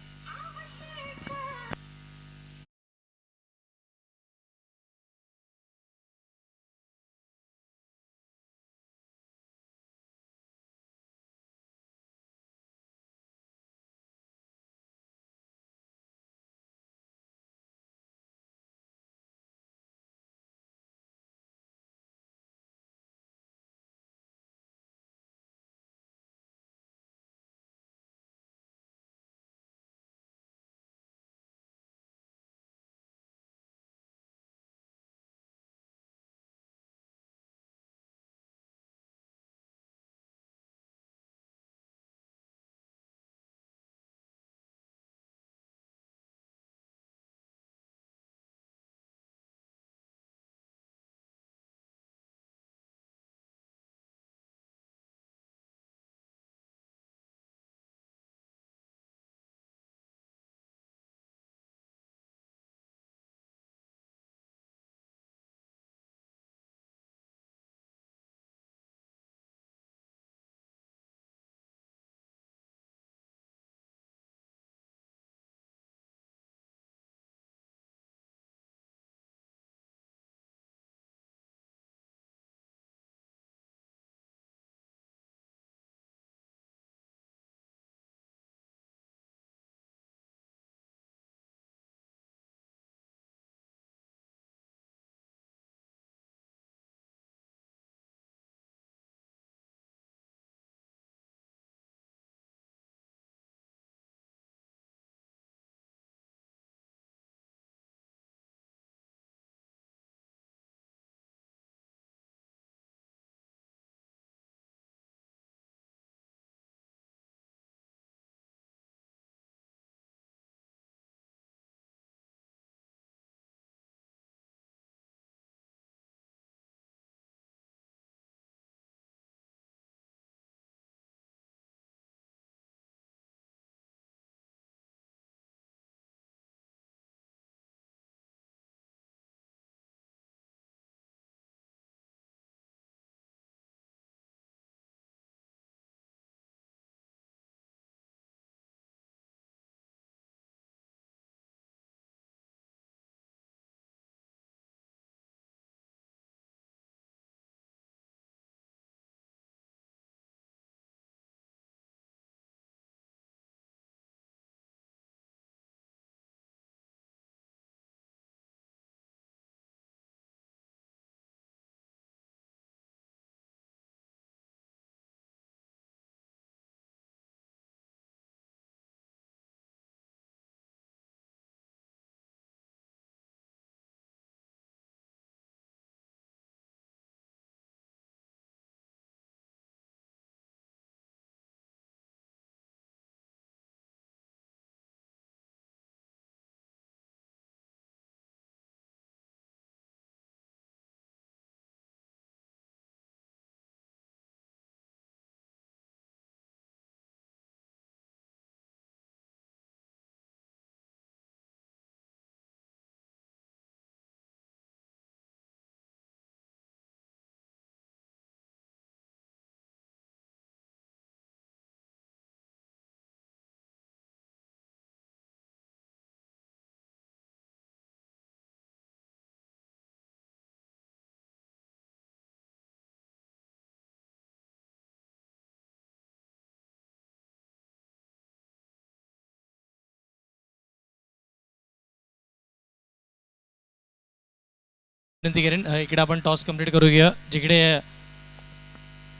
विनंती करेन इकडे आपण टॉस कंप्लीट करूया. जिकडे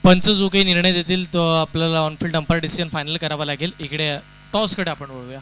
पंच जो काही निर्णय देतील तो आपल्याला ऑनफिल्ड अंपायर डिसिजन फायनल करावा लागेल. इकडे टॉसकडे आपण वळूया.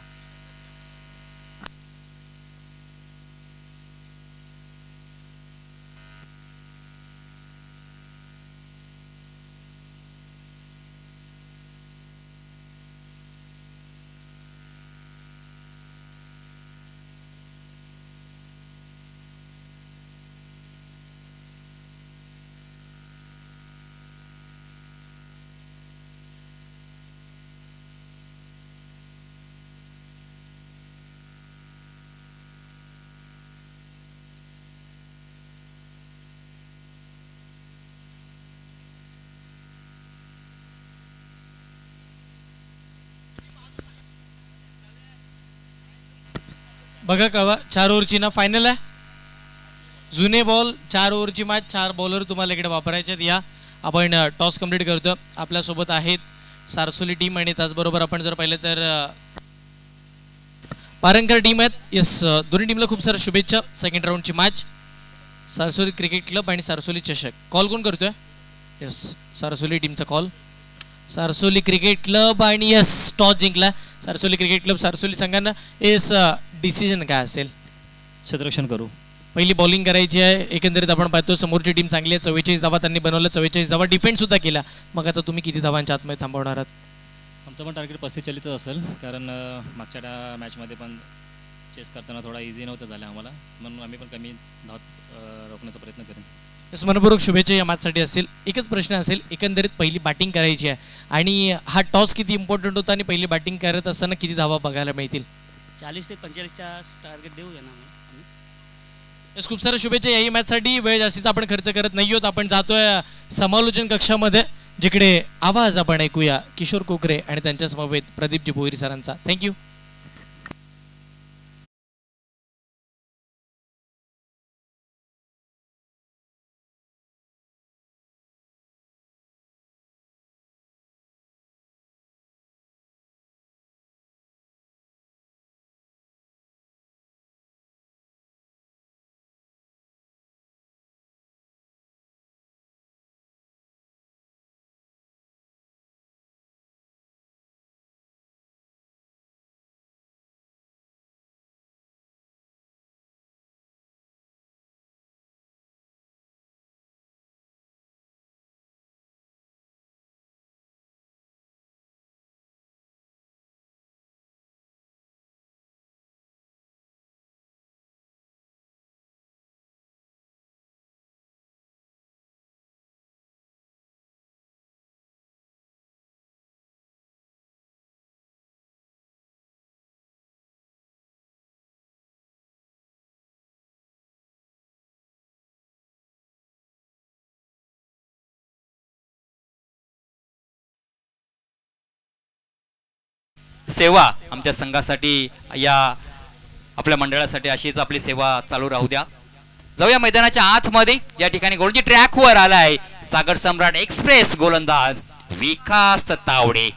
बघा कळवा 4 ओव्हरची ना फायनल आहे. जुने बॉल 4 ओव्हरची मॅच, 4 बॉलर तुम्हाला इकडे वापरायचे आहेत. या आपण टॉस कंप्लीट करतो. आपल्यासोबत आहेत सारसोली टीम आणि त्याचबरोबर आपण जर पाहिलं तर पारंकर टीम आहेत. येस, दोन्ही टीमला खूप साऱ्या शुभेच्छा. सेकंड राऊंडची मॅच सारसोली क्रिकेट क्लब आणि सारसोली चषक. कॉल कोण करतोय? येस, सारसोली टीमचा कॉल. सारसोली क्रिकेट क्लब आणि येस टॉस जिंकला सारसोली क्रिकेट क्लब. सारसोली संघानं येस डिसिजन काय असेल? क्षेत्ररक्षण करू. पहिली बॉलिंग करायची आहे. एकंदरीत आपण पाहतो समोरची टीम चांगली आहे. 44 धावा त्यांनी बनवलं, 44 धावा डिफेंड सुद्धा केला. मग आता तुम्ही किती धावांच्या आतमध्ये थांबवणार आहात? आमचं पण टार्गेट 35-40च असेल, कारण मागच्या मॅचमध्ये पण चेस करताना थोडा इझी नव्हतं झालं आम्हाला, म्हणून आम्ही पण कमी धाव रोखण्याचा प्रयत्न करेन. येस, मनपूर्वक शुभेच्छा या मॅचसाठी असेल. एकच प्रश्न असेल, एकंदरीत पहिली बॅटिंग करायची आहे आणि हा टॉस किती इम्पॉर्टंट होता आणि पहिली बॅटिंग करत असताना किती धावा बघायला मिळतील? 40 ते 45च्या टार्गेट देऊया ना. येस, खूप साऱ्या शुभेच्छा याही मॅचसाठी. वेळ जास्तीचा आपण खर्च करत नाही आहोत. आपण जातोय समालोचन कक्षामध्ये, जिकडे आवाज आपण ऐकूया किशोर कोकरे आणि त्यांच्या समवेत प्रदीपजी भोईर सरांचा. थँक्यू. सेवा आमच्या संघासाठी, या आपल्या मंडळासाठी अशीच आपली सेवा चालू राहू द्या. जाऊया मैदानाच्या आतमध्ये, ज्या ठिकाणी गोलंदाजी ट्रॅकवर आलाय सागर सम्राट एक्सप्रेस गोलंदाज विकास तावडे.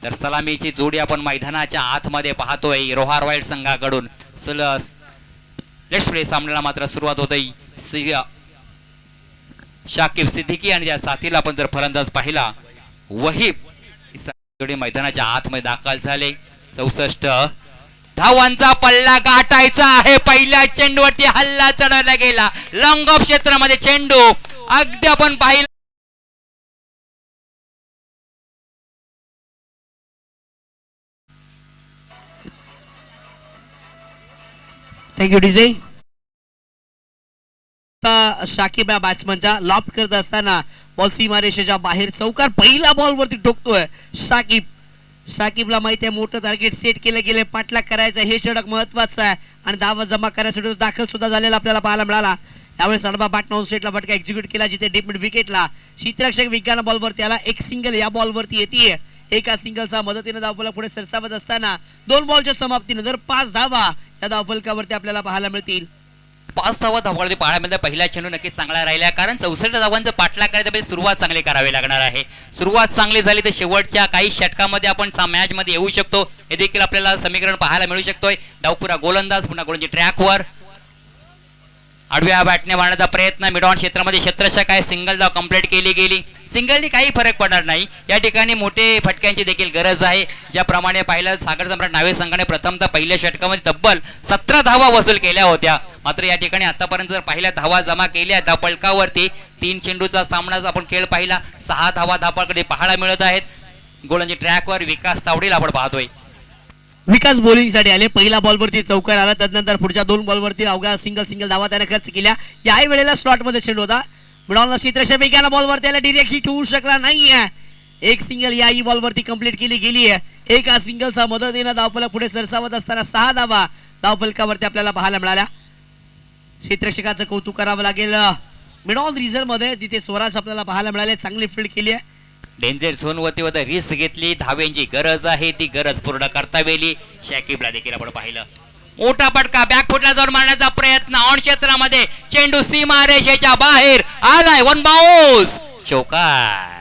तर सलामीची जोडी आपण मैदानाच्या आतमध्ये पाहतोय रोहार वाईल्ड संघाकडून. लेट्स प्ले सामन्याला मात्र सुरुवात होते. शाकिब सिद्दीकी आणि त्या साथीला आपण जर फलंदाज पाहिला वहीब जोडी मैदानाच्या आतमध्ये दाखल झाले. 64 धावांचा पल्ला गाठायचा आहे. पहिल्या चेंडूवरती हल्ला चढवला गेला. लॉंग ऑफ क्षेत्रामध्ये चेंडू अगदी आपण पाहिला. Thank you DJ. शाकिब या बॅट्समनचा लॉफ्ट करत असताना बॉल सीमारेषेच्या बाहेर चौकार पहिला बॉल वरती ठोकतोय शाकिब. शाकिबला माहिती आहे मोठं टार्गेट सेट केलं गेले, पाठलाग करायचं हे षटक महत्वाचं आहे आणि धावा जमा करण्यासाठी दाखल सुद्धा झालेला आपल्याला पाहायला मिळाला. त्यावेळेस अडबा बाट नॉन सेटला फटका एक्झिक्यूट केला, जिथे डीप मिड विकेटला शीतरक्षक विज्ञान बॉलवरती आला. एक सिंगल या बॉलवरती येते. एका सिंगलचा मदतीने धावफलक पुढे सरसावत असताना 2 बॉलच्या समाप्तीनंतर 5 धावा या धावफलकावरती आपल्याला पाहायला मिळतील. 5 धावा धावफलकावरती पाहायला मिळतात. पहिला चेंडू नक्कीच चांगला राहिला, कारण 64 धावांचं पाठलाग करायचं सुरुवात चांगली करावी लागणार आहे. सुरुवात चांगली झाली तर शेवटच्या काही षटकामध्ये आपण मॅच मध्ये येऊ शकतो. हे देखील आपल्याला समीकरण पाहायला मिळू शकतोय. डावपुरा गोलंदाज पुन्हा गोलंदाजी ट्रॅकवर. आडव्या बॅटने मारण्याचा प्रयत्न मिड ऑन क्षेत्रामध्ये क्षेत्रशः काय सिंगल धाव कंप्लीट केली गेली. सिंगलनी काही फरक पडणार नाही. या ठिकाणी मोठे फटक्यांची देखील गरज आहे. ज्याप्रमाणे पाहिलं सागर सम्राट नावे संघाने प्रथमतः पहिल्या षटकामध्ये तब्बल 17 धावा वसूल केल्या होत्या. मात्र या ठिकाणी आतापर्यंत जर पहिल्या धावा जमा केल्या धावफलकावरती 3 चेंडूचा सामना आपण खेळ पाहिला 6 धावा धावफलकाकडे पाहायला मिळत आहेत. गोलंदाजी ट्रॅकवर विकास तावडेला आपण पाहतोय. विकास बॉलिंग साठी आले. पहिला बॉलवरती चौकार आला, त्यानंतर पुढच्या 2 बॉलवरती अवघा सिंगल धावा त्याने खर्च केल्या. याही वेळेला स्लॉट मध्ये चेंडू होता. मिडॉनला क्षेत्रशः वेगाने बॉलवरती आला, डिरेक्ट हिट होऊ शकला नाहीये. एक सिंगल याही बॉलवरती कंप्लीट केली गेली आहे. एका सिंगलचा मदतीने धावफलक पुढे सरसावत असताना 6 धावा धावफलकावरती आपल्याला पाहायला मिळाल्या. क्षेत्ररक्षकाचं कौतुक करावं लागेल. मिडॉन रिझर्व मध्ये जिथे स्वराज आपल्याला पाहायला मिळाले, चांगली फील्ड केली आहे. डेंजर झोन वरती रिस्क घेतली. धाव्यांची गरज आहे, ती गरज पूर्ण करता वेळी शाकिबला देखील आपण पाहिलं. मोठा पटका बॅकफुटला जाऊन मारण्याचा प्रयत्न ऑन क्षेत्रामध्ये चेंडू सीमा रेषेच्या बाहेर आलाय. 1 बाउन्स चौकार.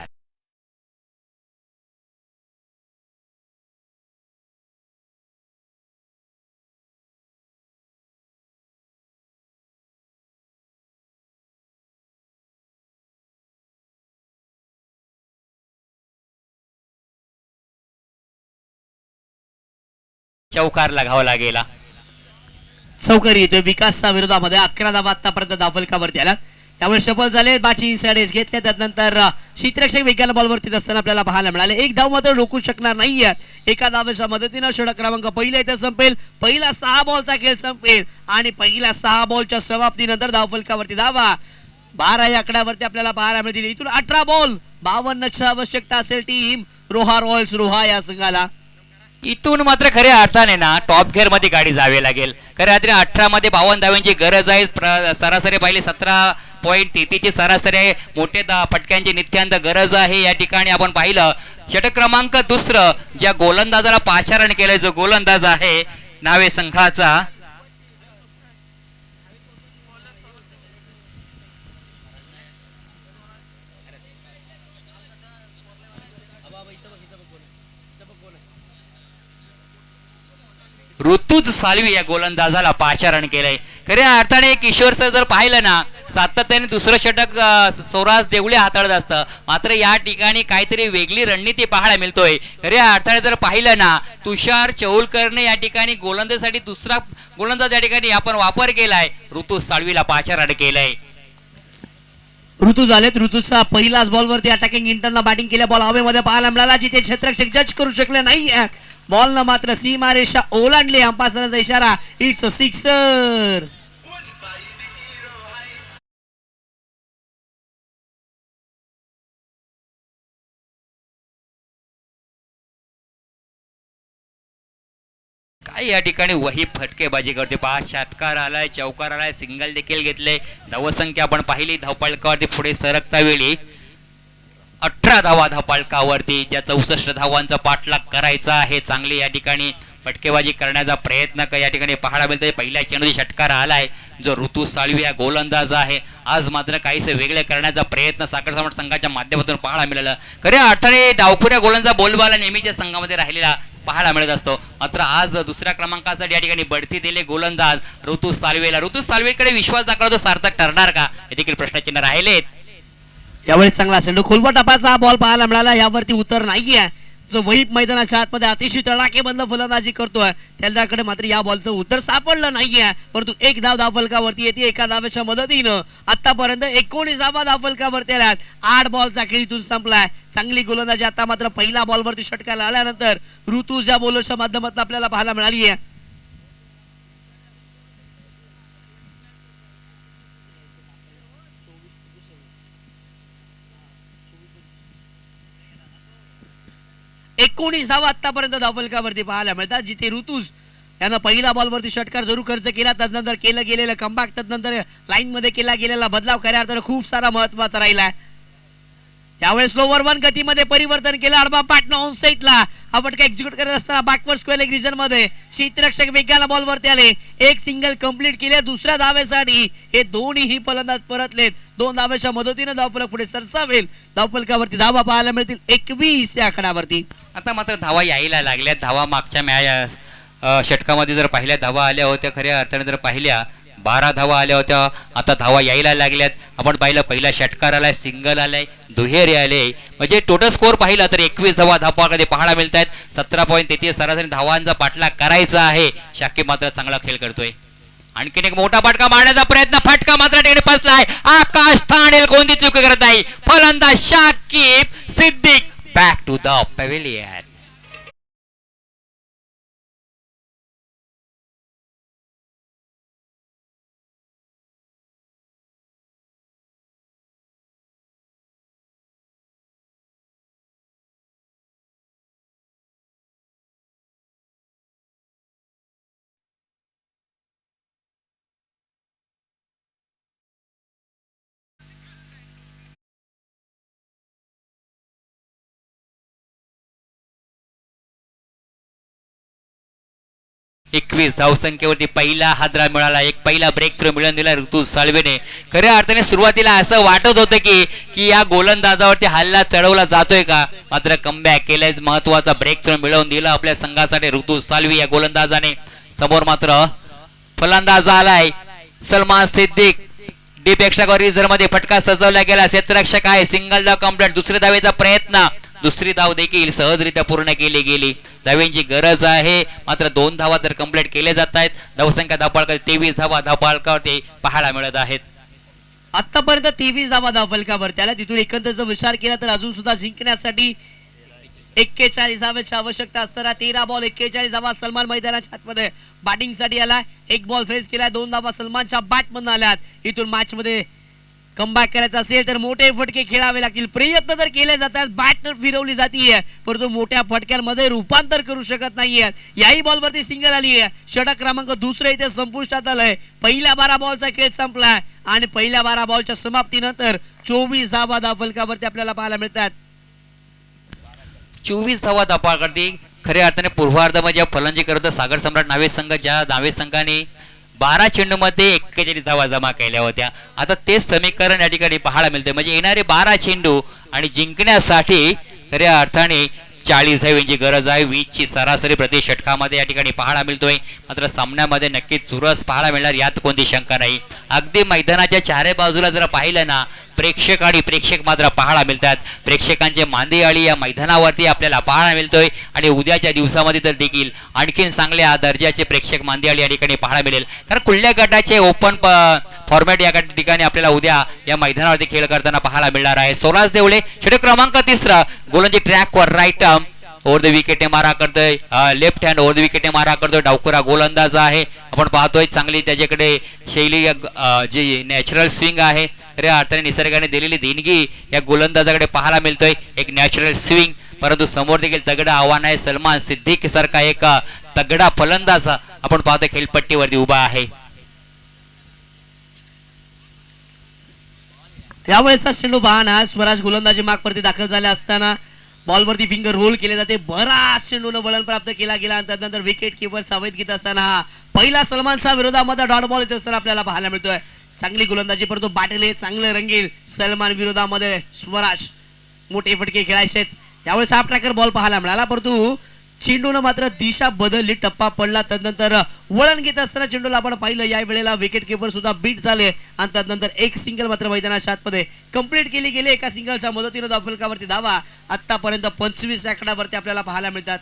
चौकार लगावला गेला. चौकारी येतोय विकासच्या विरोधामध्ये. 11 धावा आतापर्यंत धावफलकावरती आला. त्यामुळे सफल झाले. बाची इनसाइड एज घेतल्या. त्यानंतर क्षेत्ररक्षक वेगाला बॉलवरती असताना आपल्याला पाहायला मिळाले. एक धाव मात्र रोखू शकणार नाहीये. एका धावेच्या मदतीनं षटक क्रमांक पहिला इथे संपेल. पहिला 6 बॉलचा खेळ संपेल आणि पहिल्या 6 बॉलच्या समाप्तीनंतर धावफलकावरती धावा 12 या आकड्यावरती आपल्याला पाहायला मिळतील. इथून 18 बॉल 52ची आवश्यकता असेल टीम रोहा रॉयल्स रोहा या संघाला. इथून मात्र खऱ्या अर्थाने ना टॉप गिअर मध्ये गाडी जावी लागेल. खऱ्या अर्थाने 18 मध्ये 52 धाव्यांची गरज आहे. सरासरी पाहिली 17.33 ची सरासरी आहे. मोठे फटक्यांची नित्यांत गरज आहे. या ठिकाणी आपण पाहिलं षटक क्रमांक दुसरं ज्या गोलंदाजाला पाचारण केलंय, जो गोलंदाज आहे नावे संघाचा ऋतुज साल्वी या गोलंदाजाला पाचारण केलंय. खऱ्या अर्थाने किशोर सर जर पाहिलं ना सातत्याने दुसरं षटक स्वराज देवळे हाताळत असतं. मात्र या ठिकाणी काहीतरी वेगळी रणनीती पाहायला मिळतोय. खऱ्या अर्थाने जर पाहिलं ना तुषार चौलकरने या ठिकाणी गोलंदाजासाठी दुसरा गोलंदाज या ठिकाणी आपण वापर केलाय. ऋतुज साल्वीला पाचारण केलंय. ऋतू झालेत. ऋतूचा पहिलाच बॉलवरती अटॅकिंग इंटरला बॅटिंग केल्या. बॉल हवेमध्ये पाहायला मिळाला, जिथे क्षेत्ररक्षक जज करू शकले नाही. बॉलनं मात्र सीमारेषा ओलांडली. अंपायरचा इशारा, इट्स अ सिक्सर. काय या ठिकाणी वही फटकेबाजी करते. 5 षटकार आलाय, चौकार आलाय, सिंगल देखील घेतले. धावसंख्या आपण पाहिली धावफलकावरती पुढे सरकता वेळी 18 धावा धावफलकावरती, ज्या 64 धावांचा पाठलाग करायचा आहे. चांगली या ठिकाणी फटकेबाजी करण्याचा प्रयत्न या ठिकाणी पाहायला मिळतोय. पहिल्या चेंडूची षटकार आलाय, जो ऋतू साळवी या गोलंदाज आहे. आज मात्र काहीसे वेगळे करण्याचा प्रयत्न सागर सम्राट संघाच्या माध्यमातून पाहायला मिळाला. खऱ्या अर्थाने डावखुऱ्या गोलंदाज बोलबाला नेहमीच्या संघामध्ये राहिलेला पाहायला मिळत असतो. मात्र आज दुसऱ्या क्रमांकासाठी या ठिकाणी बढती दिले गोलंदाज ऋतू साल्वेला. ऋतू साल्वेकडे विश्वास दाखवतो, सार्थक ठरणार का हे देखील प्रश्नचिन्ह राहिलेत. यावेळी चांगला चेंडू खोलवर टपाचा बॉल पाहायला मिळाला. यावरती उत्तर नाहीये. जो वहीप मैदानाच्या आतमध्ये अतिशय तडाखेबंद फलंदाजी करतोय त्याच्याकडे मात्र या बॉलचं उत्तर सापडलं नाहीये. परंतु एक धाव धावफलकावरती येते. एका धावेच्या मदतीनं आतापर्यंत 19 धावा धावफलकावरती आल्यात. 8 बॉलचा खेळ इथून संपलाय. चांगली गोलंदाजी आता मात्र पहिला बॉलवरती षटकाला आल्यानंतर ऋतूच्या बॉलरच्या माध्यमातून आपल्याला पाहायला मिळाली आहे. एकोणीस धावा आतापर्यंत धावफलकावरती पाहायला मिळतात, जिथे ऋतुज यानं पहिला बॉलवरती षटकार जरूर खर्च केला. त्यानंतर केलं गेलेलं कमबॅक, त्यानंतर लाईन मध्ये केला गेलेला बदलाव खऱ्या अर्थानं खूप सारा महत्वाचा राहिला. त्यावेळेस स्लोवर 1 गतीमध्ये परिवर्तन केलं. आडवा पाटणा ऑन साईडला हा फटका एक्झिक्यूट करत असताना बॅकवर्ड स्क्वेअर लेग रिजन मध्ये क्षेत्ररक्षक वेगाला बॉलवरती आले. एक सिंगल कंप्लीट केले. दुसऱ्या धावेसाठी हे दोन्ही फलंदाज परतलेत. 2 धावेच्या मदतीने धावफलक पुढे सरसावेल. धावफलकावरती धावा पाहायला मिळतील 21 या आकड्यावरती. आता मात्र धावा यायला लागल्या. धावा मागच्या षटकामध्ये जर पहिल्या धावा आल्या होत्या खऱ्या अर्थाने जर पाहिल्या 12 धावा आल्या होत्या, आता धावा यायला लागल्यात. आपण पाहिलं पहिला षटकार आलाय, सिंगल आलाय, दुहेरी आले, म्हणजे टोटल स्कोअर पाहिला तर 21 धावा धावपाकडे पाहायला मिळत आहेत. 17.33 सरासरी धावांचा पाठलाग करायचा आहे. शाकिब मात्र चांगला खेळ करतोय. आणखीन एक मोठा फटका मारण्याचा प्रयत्न, फटका मात्र तिकडे फसलाय. आकाश ठाणेल कोणती चूक करत नाही. फलंदाज Shakib Siddique back to the pavilion. एकवीस धावसंख्येवरती पहिला हादरा मिळाला, एक पहिला ब्रेक थ्रू मिळवून दिला ऋतू साळवेने. खऱ्या अर्थाने सुरुवातीला असं वाटत होतं की या गोलंदाजावरती हल्ला चढवला जातोय का, मात्र कमबॅक केलाय, महत्वाचा ब्रेक थ्रू मिळवून दिला आपल्या संघासाठी ऋतू साळवी या गोलंदाजाने. समोर मात्र फलंदाज आलाय Salman Siddique. Deep extra reserve मध्ये फटका सजवला गेला, क्षेत्ररक्षक आहे, सिंगल धाव कंप्लीट. दुसऱ्या धावेचा प्रयत्न, दुसरी धाव देखील सहजरित्या पूर्ण केली गेली. धाव्यांची गरज आहे, मात्र 2 धावा तर कंप्लीट केल्या जात आहेत. धावसंख्या धावपाळकर 23 धावा धावपाळकावरती पाहायला मिळत आहेत. आतापर्यंत 23 धावा धावफलकावर, त्याला तिथून एकंदरचा विचार केला तर अजून सुद्धा जिंकण्यासाठी 41 धाव्याची आवश्यकता असताना 13 बॉल 41 धावा. सलमान मैदानाच्या आतमध्ये बॅटिंग साठी आला, 1 बॉल फेस केला, 2 धावा सलमानच्या बॅट मधून आल्यात. इथून मॅच मध्ये कमबॅक करायचा असेल तर मोठे फटके खेळावे लागतील. प्रयत्न तर केले जातात, बॅट तर फिरवली जाते, परंतु मोठ्या फटक्यांमध्ये रूपांतर करू शकत नाहीये. याही बॉलवरती सिंगल आली आहे. षटक क्रमांक दुसरे इथे संपुष्टात आलंय. पहिल्या 12 बॉलचा खेळ संपलाय आणि पहिल्या 12 बॉलच्या समाप्तीनंतर 24 धावा धावफलकावरती आपल्याला पाहायला मिळतात. 24 धावा धावपाळकर खऱ्या अर्थाने पूर्वार्धामध्ये फलंदाजी करत सागर सम्राट नावे संघ, ज्या नावे संघाने 12 चेंडूमध्ये 41 धावा जमा केल्या होत्या, आता तेच समीकरण या ठिकाणी पाहायला मिळते. म्हणजे येणारे 12 चेंडू आणि जिंकण्यासाठी खऱ्या अर्थाने 40 धावांची गरज आहे. 20 ची सरासरी प्रति षटकामध्ये या ठिकाणी पाहायला मिळतोय. मात्र सामन्यामध्ये नक्कीच चुरस पाहायला मिळणार यात कोणती शंका नाही. अगदी मैदानाच्या चारही बाजूला जर पाहिलं ना, प्रेक्षक आणि प्रेक्षक मात्र पाहायला मिळतात. प्रेक्षकांचे मांदियाळी या मैदानावरती आपल्याला पाहायला मिळतोय आणि उद्याच्या दिवसामध्ये तर देखील आणखीन चांगल्या दर्जाचे प्रेक्षक मांदियाळी या ठिकाणी पाहायला मिळेल. कारण खुल्या गटाचे ओपन फॉर्मॅट या ठिकाणी आपल्याला उद्या या मैदानावरती खेळ करताना पाहायला मिळणार आहे. स्वराज देवळे षटक क्रमांक 3, गोलंदाजी ट्रॅकवर राईट ओव्हर द विकेट मारा करतोय, left hand over the wicket मारा करतोय. डावखुरा गोलंदाज आहे, आपण पाहतोय चांगली त्याच्याकडे शैली, जी नॅचरल स्विंग आहे. खऱ्या अर्थाने निसर्गाने दिलेली देणगी या गोलंदाजाकडे पाहायला मिळतोय, एक नॅचरल स्विंग. परंतु समोर देखील तगडा आव्हान आहे. सलमान सिद्दीक सारखा एक तगडा फलंदाज आपण पाहतोय खेळपट्टीवरती उभा आहे. यावेळेचा चेंडू पाहना, स्वराज गोलंदाजी मागवरती दाखल झाले असताना बॉलवरती फिंगर रोल केले जाते. बराच चेंडून वळण प्राप्त केला गेला आणि त्यानंतर विकेट किपर सावध घेत असताना हा पहिला सलमानच्या विरोधामध्ये डॉट बॉल येत असताना आपल्याला पाहायला मिळतोय. चांगली गोलंदाजी, परंतु बाटले चांगले रंगील. सलमान विरोधामध्ये स्वराज मोठे फटके खेळायचे. यावेळेस हा ट्रॅकर बॉल पाहायला मिळाला, परंतु चेंडून मात्र दिशा बदलली, टप्पा पडला. त्यानंतर वळण घेत असताना चेंडूला आपण पाहिलं, या वेळेला विकेट किपर सुद्धा बीट झाले आणि त्यानंतर एक सिंगल मात्र मैदानाच्या आतमध्ये कंप्लीट केली गेली. एका सिंगलच्या मदतीने धावफलकावरती धावा आतापर्यंत 25 आकड्यावरती आपल्याला पाहायला मिळतात.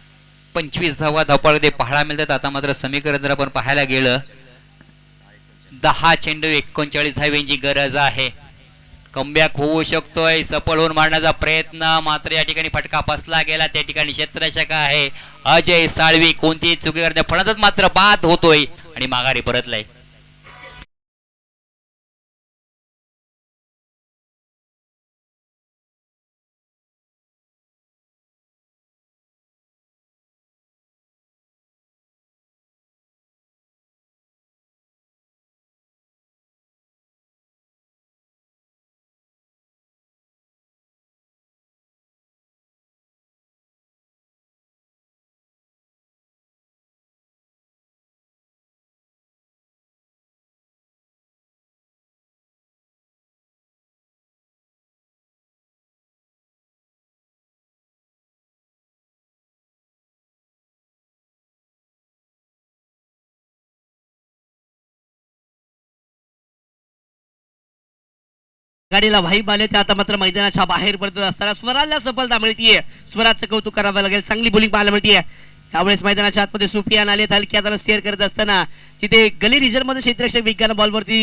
25 धावा धावपाळमध्ये पाहायला मिळतात. आता मात्र समीकरण जर आपण पाहायला गेलं, 10 चेंडू 39 धावांची गरज आहे. कमबॅक होऊ शकतोय, सफल होऊन मारण्याचा प्रयत्न, मात्र या ठिकाणी फटका फसला गेला. त्या ठिकाणी क्षेत्ररक्षक आहे अजय साळवी, कोणतीही चुकी करता फलंदाज मात्र बाद होतोय आणि माघारी परतलाय. गाडीला वाईब आले ते आता मात्र मैदानाच्या बाहेर पडत असताना स्वराला सफलता मिळतीये. स्वराचं कौतुक करावं लागेल, चांगली बोलिंग पाहायला मिळतीये. यावेळेस मैदानाच्या आतमध्ये सुफियान आले, हलक्यात त्याला स्टेअर करत असताना तिथे गली रिझल्ट मध्ये क्षेत्ररक्षक विज्ञान बॉलवरती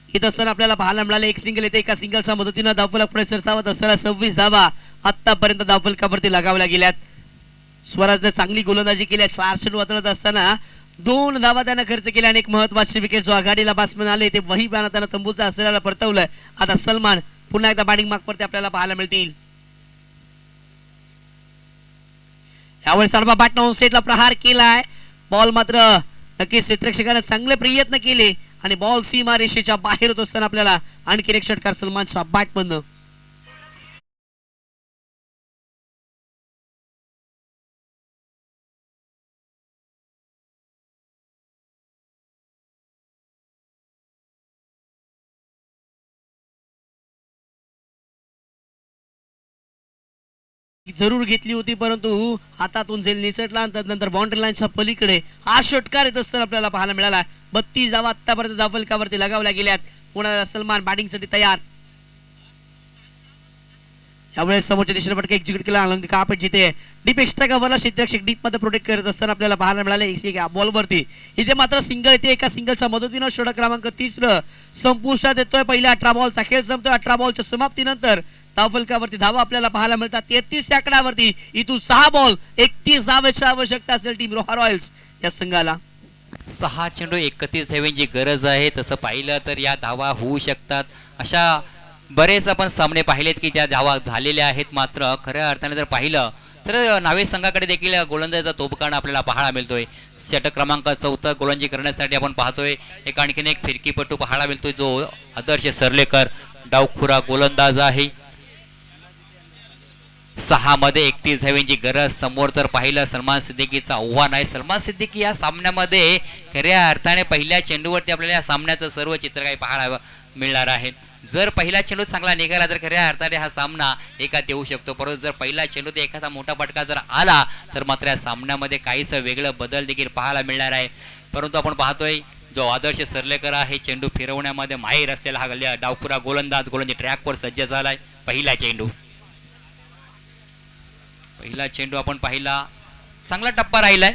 येत असताना आपल्याला पाहायला मिळालं. एक सिंगल येते, एका सिंगलच्या मदतीनं धावफलक पुढे सरसावत असताना 26 धावा आतापर्यंत धावफलकावरती लगावल्या गेल्यात. स्वराजने चांगली गोलंदाजी केली, 4 चेंडू हाताळत असताना 2 धावा त्यानं खर्च केल्या आणि एक महत्वाची विकेट जो आघाडीला बॅट्समन आले ते वही त्यानं तंबूचा असलेला परतवलंय. आता सलमान पुन्हा एकदा बॅटिंग मार्कवरती आपल्याला पाहायला मिळतील. यावेळेस साडबा बॅटनं ऑन सेटला प्रहार केलाय. बॉल मात्र नक्कीच क्षेत्ररक्षकाने चांगले प्रयत्न केले आणि बॉल सीमा रेषेच्या बाहेर होत असताना आपल्याला आणखी एक षटकार सलमानच्या बॅटमधनं. जरूर घेतली होती परंतु हातातून झेल निसटला. त्यानंतर बाउंड्री लाईनच्या पलीकडे हा षटकार येत असताना आपल्याला पाहायला मिळाला. 32 धावा आतापर्यंत धावफलकावरती लगावल्या गेल्यात. पुन्हा सलमान बॅटिंगसाठी तयार. यावेळेस समोरच्या दिशेने फटका एक्झिक्यूट केला. कापट जिथे डीप एक्स्ट्रा कव्हरला क्षेत्ररक्षक डीप मध्ये प्रोटेक्ट करत असताना आपल्याला पाहायला मिळाले बॉलवरती इथे मात्र सिंगल येते. एका सिंगलच्या मदतीनं षटक क्रमांक 3 संपुष्टात येतोय. पहिल्या 18 बॉलचा खेळ संपतोय. 18 बॉलच्या समाप्तीनंतर धावफलकावरती धावा आपल्याला पाहायला मिळतात 33 आकड्यावरती. इथून 6 बॉल 31 धावेची आवश्यकता असेल टीम रोहा रॉयल्स या संघाला. 6 चेंडू 31 धावांची गरज आहे. तसं पाहिलं तर या धावा होऊ शकतात. अशा बरेच आपण सामने पाहिलेत की त्या धावा झालेल्या आहेत. मात्र खऱ्या अर्थाने जर पाहिलं तर नावे संघाकडे देखील गोलंदाजीचा तोफखाना आपल्याला पाहायला मिळतोय. षटक क्रमांक 4 गोलंदाजी करण्यासाठी आपण पाहतोय. एक आणखीन एक फिरकीपटू पाहायला मिळतोय जो आदर्श सरलेकर डावखुरा गोलंदाज आहे. 6 मध्ये 31 धावांची गरज. समोर तर पाहिलं सलमान सिद्दीकीचं आव्हान आहे. सलमान सिद्दीकी या सामन्यामध्ये खऱ्या अर्थाने पहिल्या चेंडूवरती आपल्याला या सामन्याचं सर्व चित्र काही पाहायला मिळणार आहे. जर पहिला चेंडू चांगला निघाला तर खऱ्या अर्थाने हा सामना एकात येऊ शकतो. परंतु जर पहिला चेंडू ते एखादा मोठा फटका जर आला तर मात्र या सामन्यामध्ये काहीसं वेगळं बदल देखील पाहायला मिळणार आहे. परंतु आपण पाहतोय जो आदर्श सरलेकर आहे चेंडू फिरवण्यामध्ये माहीर असलेला हा डावखुरा गोलंदाजी ट्रॅकवर सज्ज झालाय. पहिला चेंडू आपण पाहिला, चांगला टप्पा राहिलाय.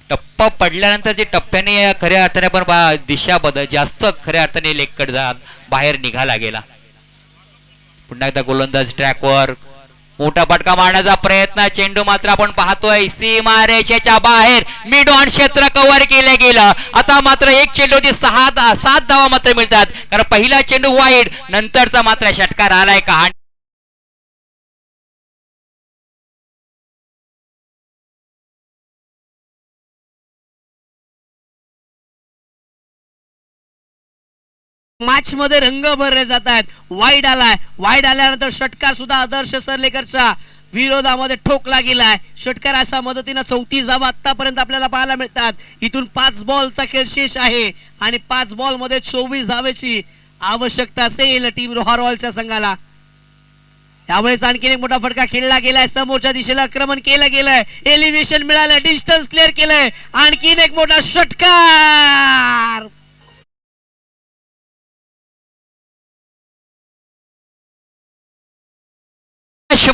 टप्पा पडल्यानंतर जे टप्प्याने खऱ्या अर्थाने पण दिशा बदल जास्त खऱ्या अर्थाने लेगकट बाहेर निघाला गेला. पुन्हा एकदा गोलंदाज ट्रॅकवर मोठा फटका मारण्याचा प्रयत्न. चेंडू मात्र आपण पाहतोय सीमा रेषेच्या बाहेर मिड ऑन क्षेत्र कव्हर केलं गेलं. आता मात्र एक चेंडू 7 धावा मात्र मिळतात कारण पहिला चेंडू वाईड, नंतरचा मात्र षटकार आलाय का. मॅच मध्ये रंग भरले जात आहेत. वाईड आल्यानंतर षटकार सुद्धा आदर्श सरलेकरच्या विरोधामध्ये ठोकला गेलाय. षटकार अशा मदतीनं 34 धावा आतापर्यंत आपल्याला पाहायला मिळतात. इथून 5 बॉलचा खेळ शेष आहे आणि 5 बॉल मध्ये 24 धावेची आवश्यकता असेल टीम रोहा रॉयल्सच्या संघाला. यावेळेस आणखीन एक मोठा फटका खेळला गेलाय. समोरच्या दिशेला आक्रमण केलं गेलंय. एलिव्हेशन मिळालं, डिस्टन्स क्लिअर केलंय. आणखीन एक मोठा षटकार.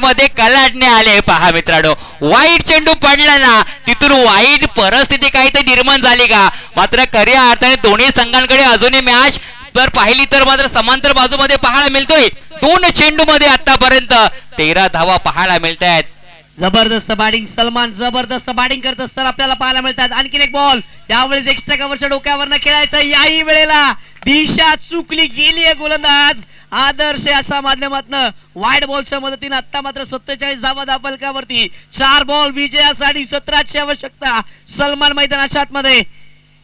मध्ये कलाटणे आले. पहा मित्रांनो, वाईट चेंडू पडला ना तिथून वाईट परिस्थिती काहीतरी निर्माण झाली का. मात्र खऱ्या अर्थाने दोन्ही संघांकडे अजूनही मॅच जर पाहिली तर मात्र समांतर बाजूमध्ये पाहायला मिळतोय. 2 चेंडू मध्ये आतापर्यंत 13 धावा पाहायला मिळत आहेत. जबरदस्त बॅटिंग, सलमान जबरदस्त बॅटिंग करत असताना आपल्याला पाहायला मिळतात. आणखीन एक बॉल, यावेळेस एक्स्ट्रा कव्हरच्या डोक्यावर खेळायचं. याही वेळेला दिशा चुकली गेली आहे गोलंदाज आदर्श अशा माध्यमातून वाईड बॉलच्या मदतीने आता मात्र 47 धावा धावफलकावरती. 4 बॉल विजयासाठी 17ची आवश्यकता सलमान मैदानाच्या आतमध्ये.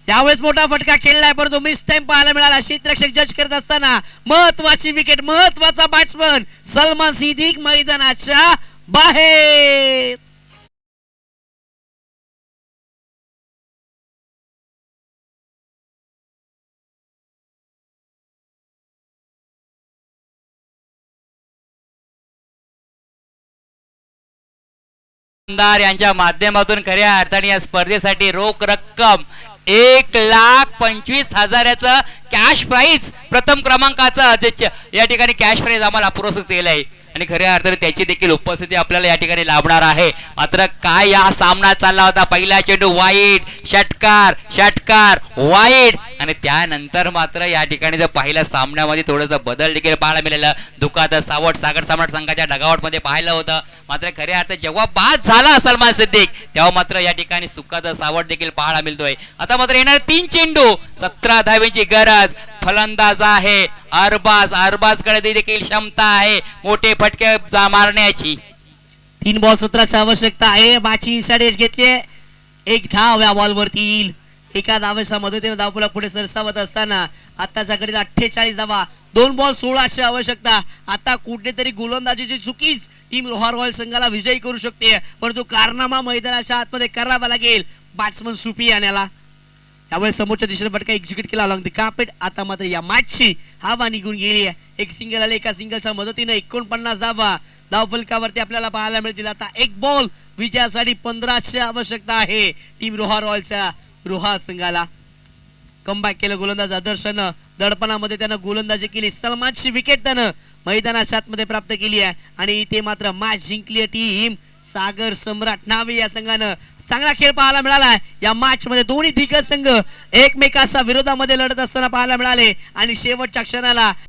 यावेळेस मोठा फटका खेळलाय परंतु मिस टाइम पाहायला मिळाला. क्षेत्ररक्षक जज करत असताना महत्वाची विकेट, महत्वाचा बॅट्समन सलमान सिद्दीक मैदानाच्या बाहेर. यांच्या माध्यमातून खऱ्या अर्थाने या स्पर्धेसाठी रोख रक्कम 1,25,000 कॅश प्राइज प्रथम क्रमांकाचा या ठिकाणी कॅश प्राइज आम्हाला पुरस्कृत केलं आहे आणि खऱ्या अर्थाने त्याची देखील उपस्थिती आपल्याला या ठिकाणी लाभणार आहे. मात्र काय या सामना चालला होता, पहिला चेंडू वाईट, षटकार वाईट आणि त्यानंतर मात्र या ठिकाणी जर पहिल्या सामन्यामध्ये थोडंसं बदल देखील पाहायला मिळालं. दुखात सावट सागर सम्राट संघाच्या डगावट मध्ये पाहिलं होतं. मात्र खऱ्या अर्थात जेव्हा बाद झाला सलमान सिद्दीक तेव्हा मात्र या ठिकाणी सुखाचा सावट देखील पाहायला मिळतोय. आता मात्र येणार 3 चेंडू, 17 धावेची गरज. फलंदाज आहे अरबाज कडे देखील क्षमता आहे मोठे फटके मारण्याची. 3 बॉल 17ची आवश्यकता आहे. बाची इनसाइड एज घेतली, 1 धाव या बॉलवरती येईल. एका धावेच्या मदतीने धावफलक पुढे सरसावत असताना आताच्या घडीला 48 धावा, 2 बॉल 16ची आवश्यकता. आता कुठेतरी गोलंदाजीची चुकीच टीम रोहा रॉयल संघाला विजयी करू शकते, परंतु कारनामा मैदानाच्या आतमध्ये करावा लागेल बॅट्समन सुपी याला. यावेळी समोरच्या दिशेने फटका एक्झिक्यूट केला अलॉंग द कार्पेट. आता मात्र या मॅचची हवा निघून गेली आहे. एक सिंगल आले, एका सिंगलच्या मदतीने 49 धावा धावफलकावरती आपल्याला पाहायला मिळतील. आता 1 बॉल विजयासाठी 15ची आवश्यकता आहे टीम रोहा रॉयलच्या. रोहा संघाला कमबॅक केलं गोलंदाज आदर्शनं, दडपणामध्ये त्यानं गोलंदाजी केली. सलमानची विकेट त्यानं मैदानाच्या आतमध्ये प्राप्त केली आहे आणि इथे मात्र मॅच जिंकली टीम सागर सम्राट नावे या संघानं. चांगला खेळ पाहायला मिळाला या मॅच मध्ये. दोन्ही दिग्गज संघ एकमेकांच्या विरोधामध्ये लढत असताना पाहायला मिळाले आणि शेवटच्या क्षणाला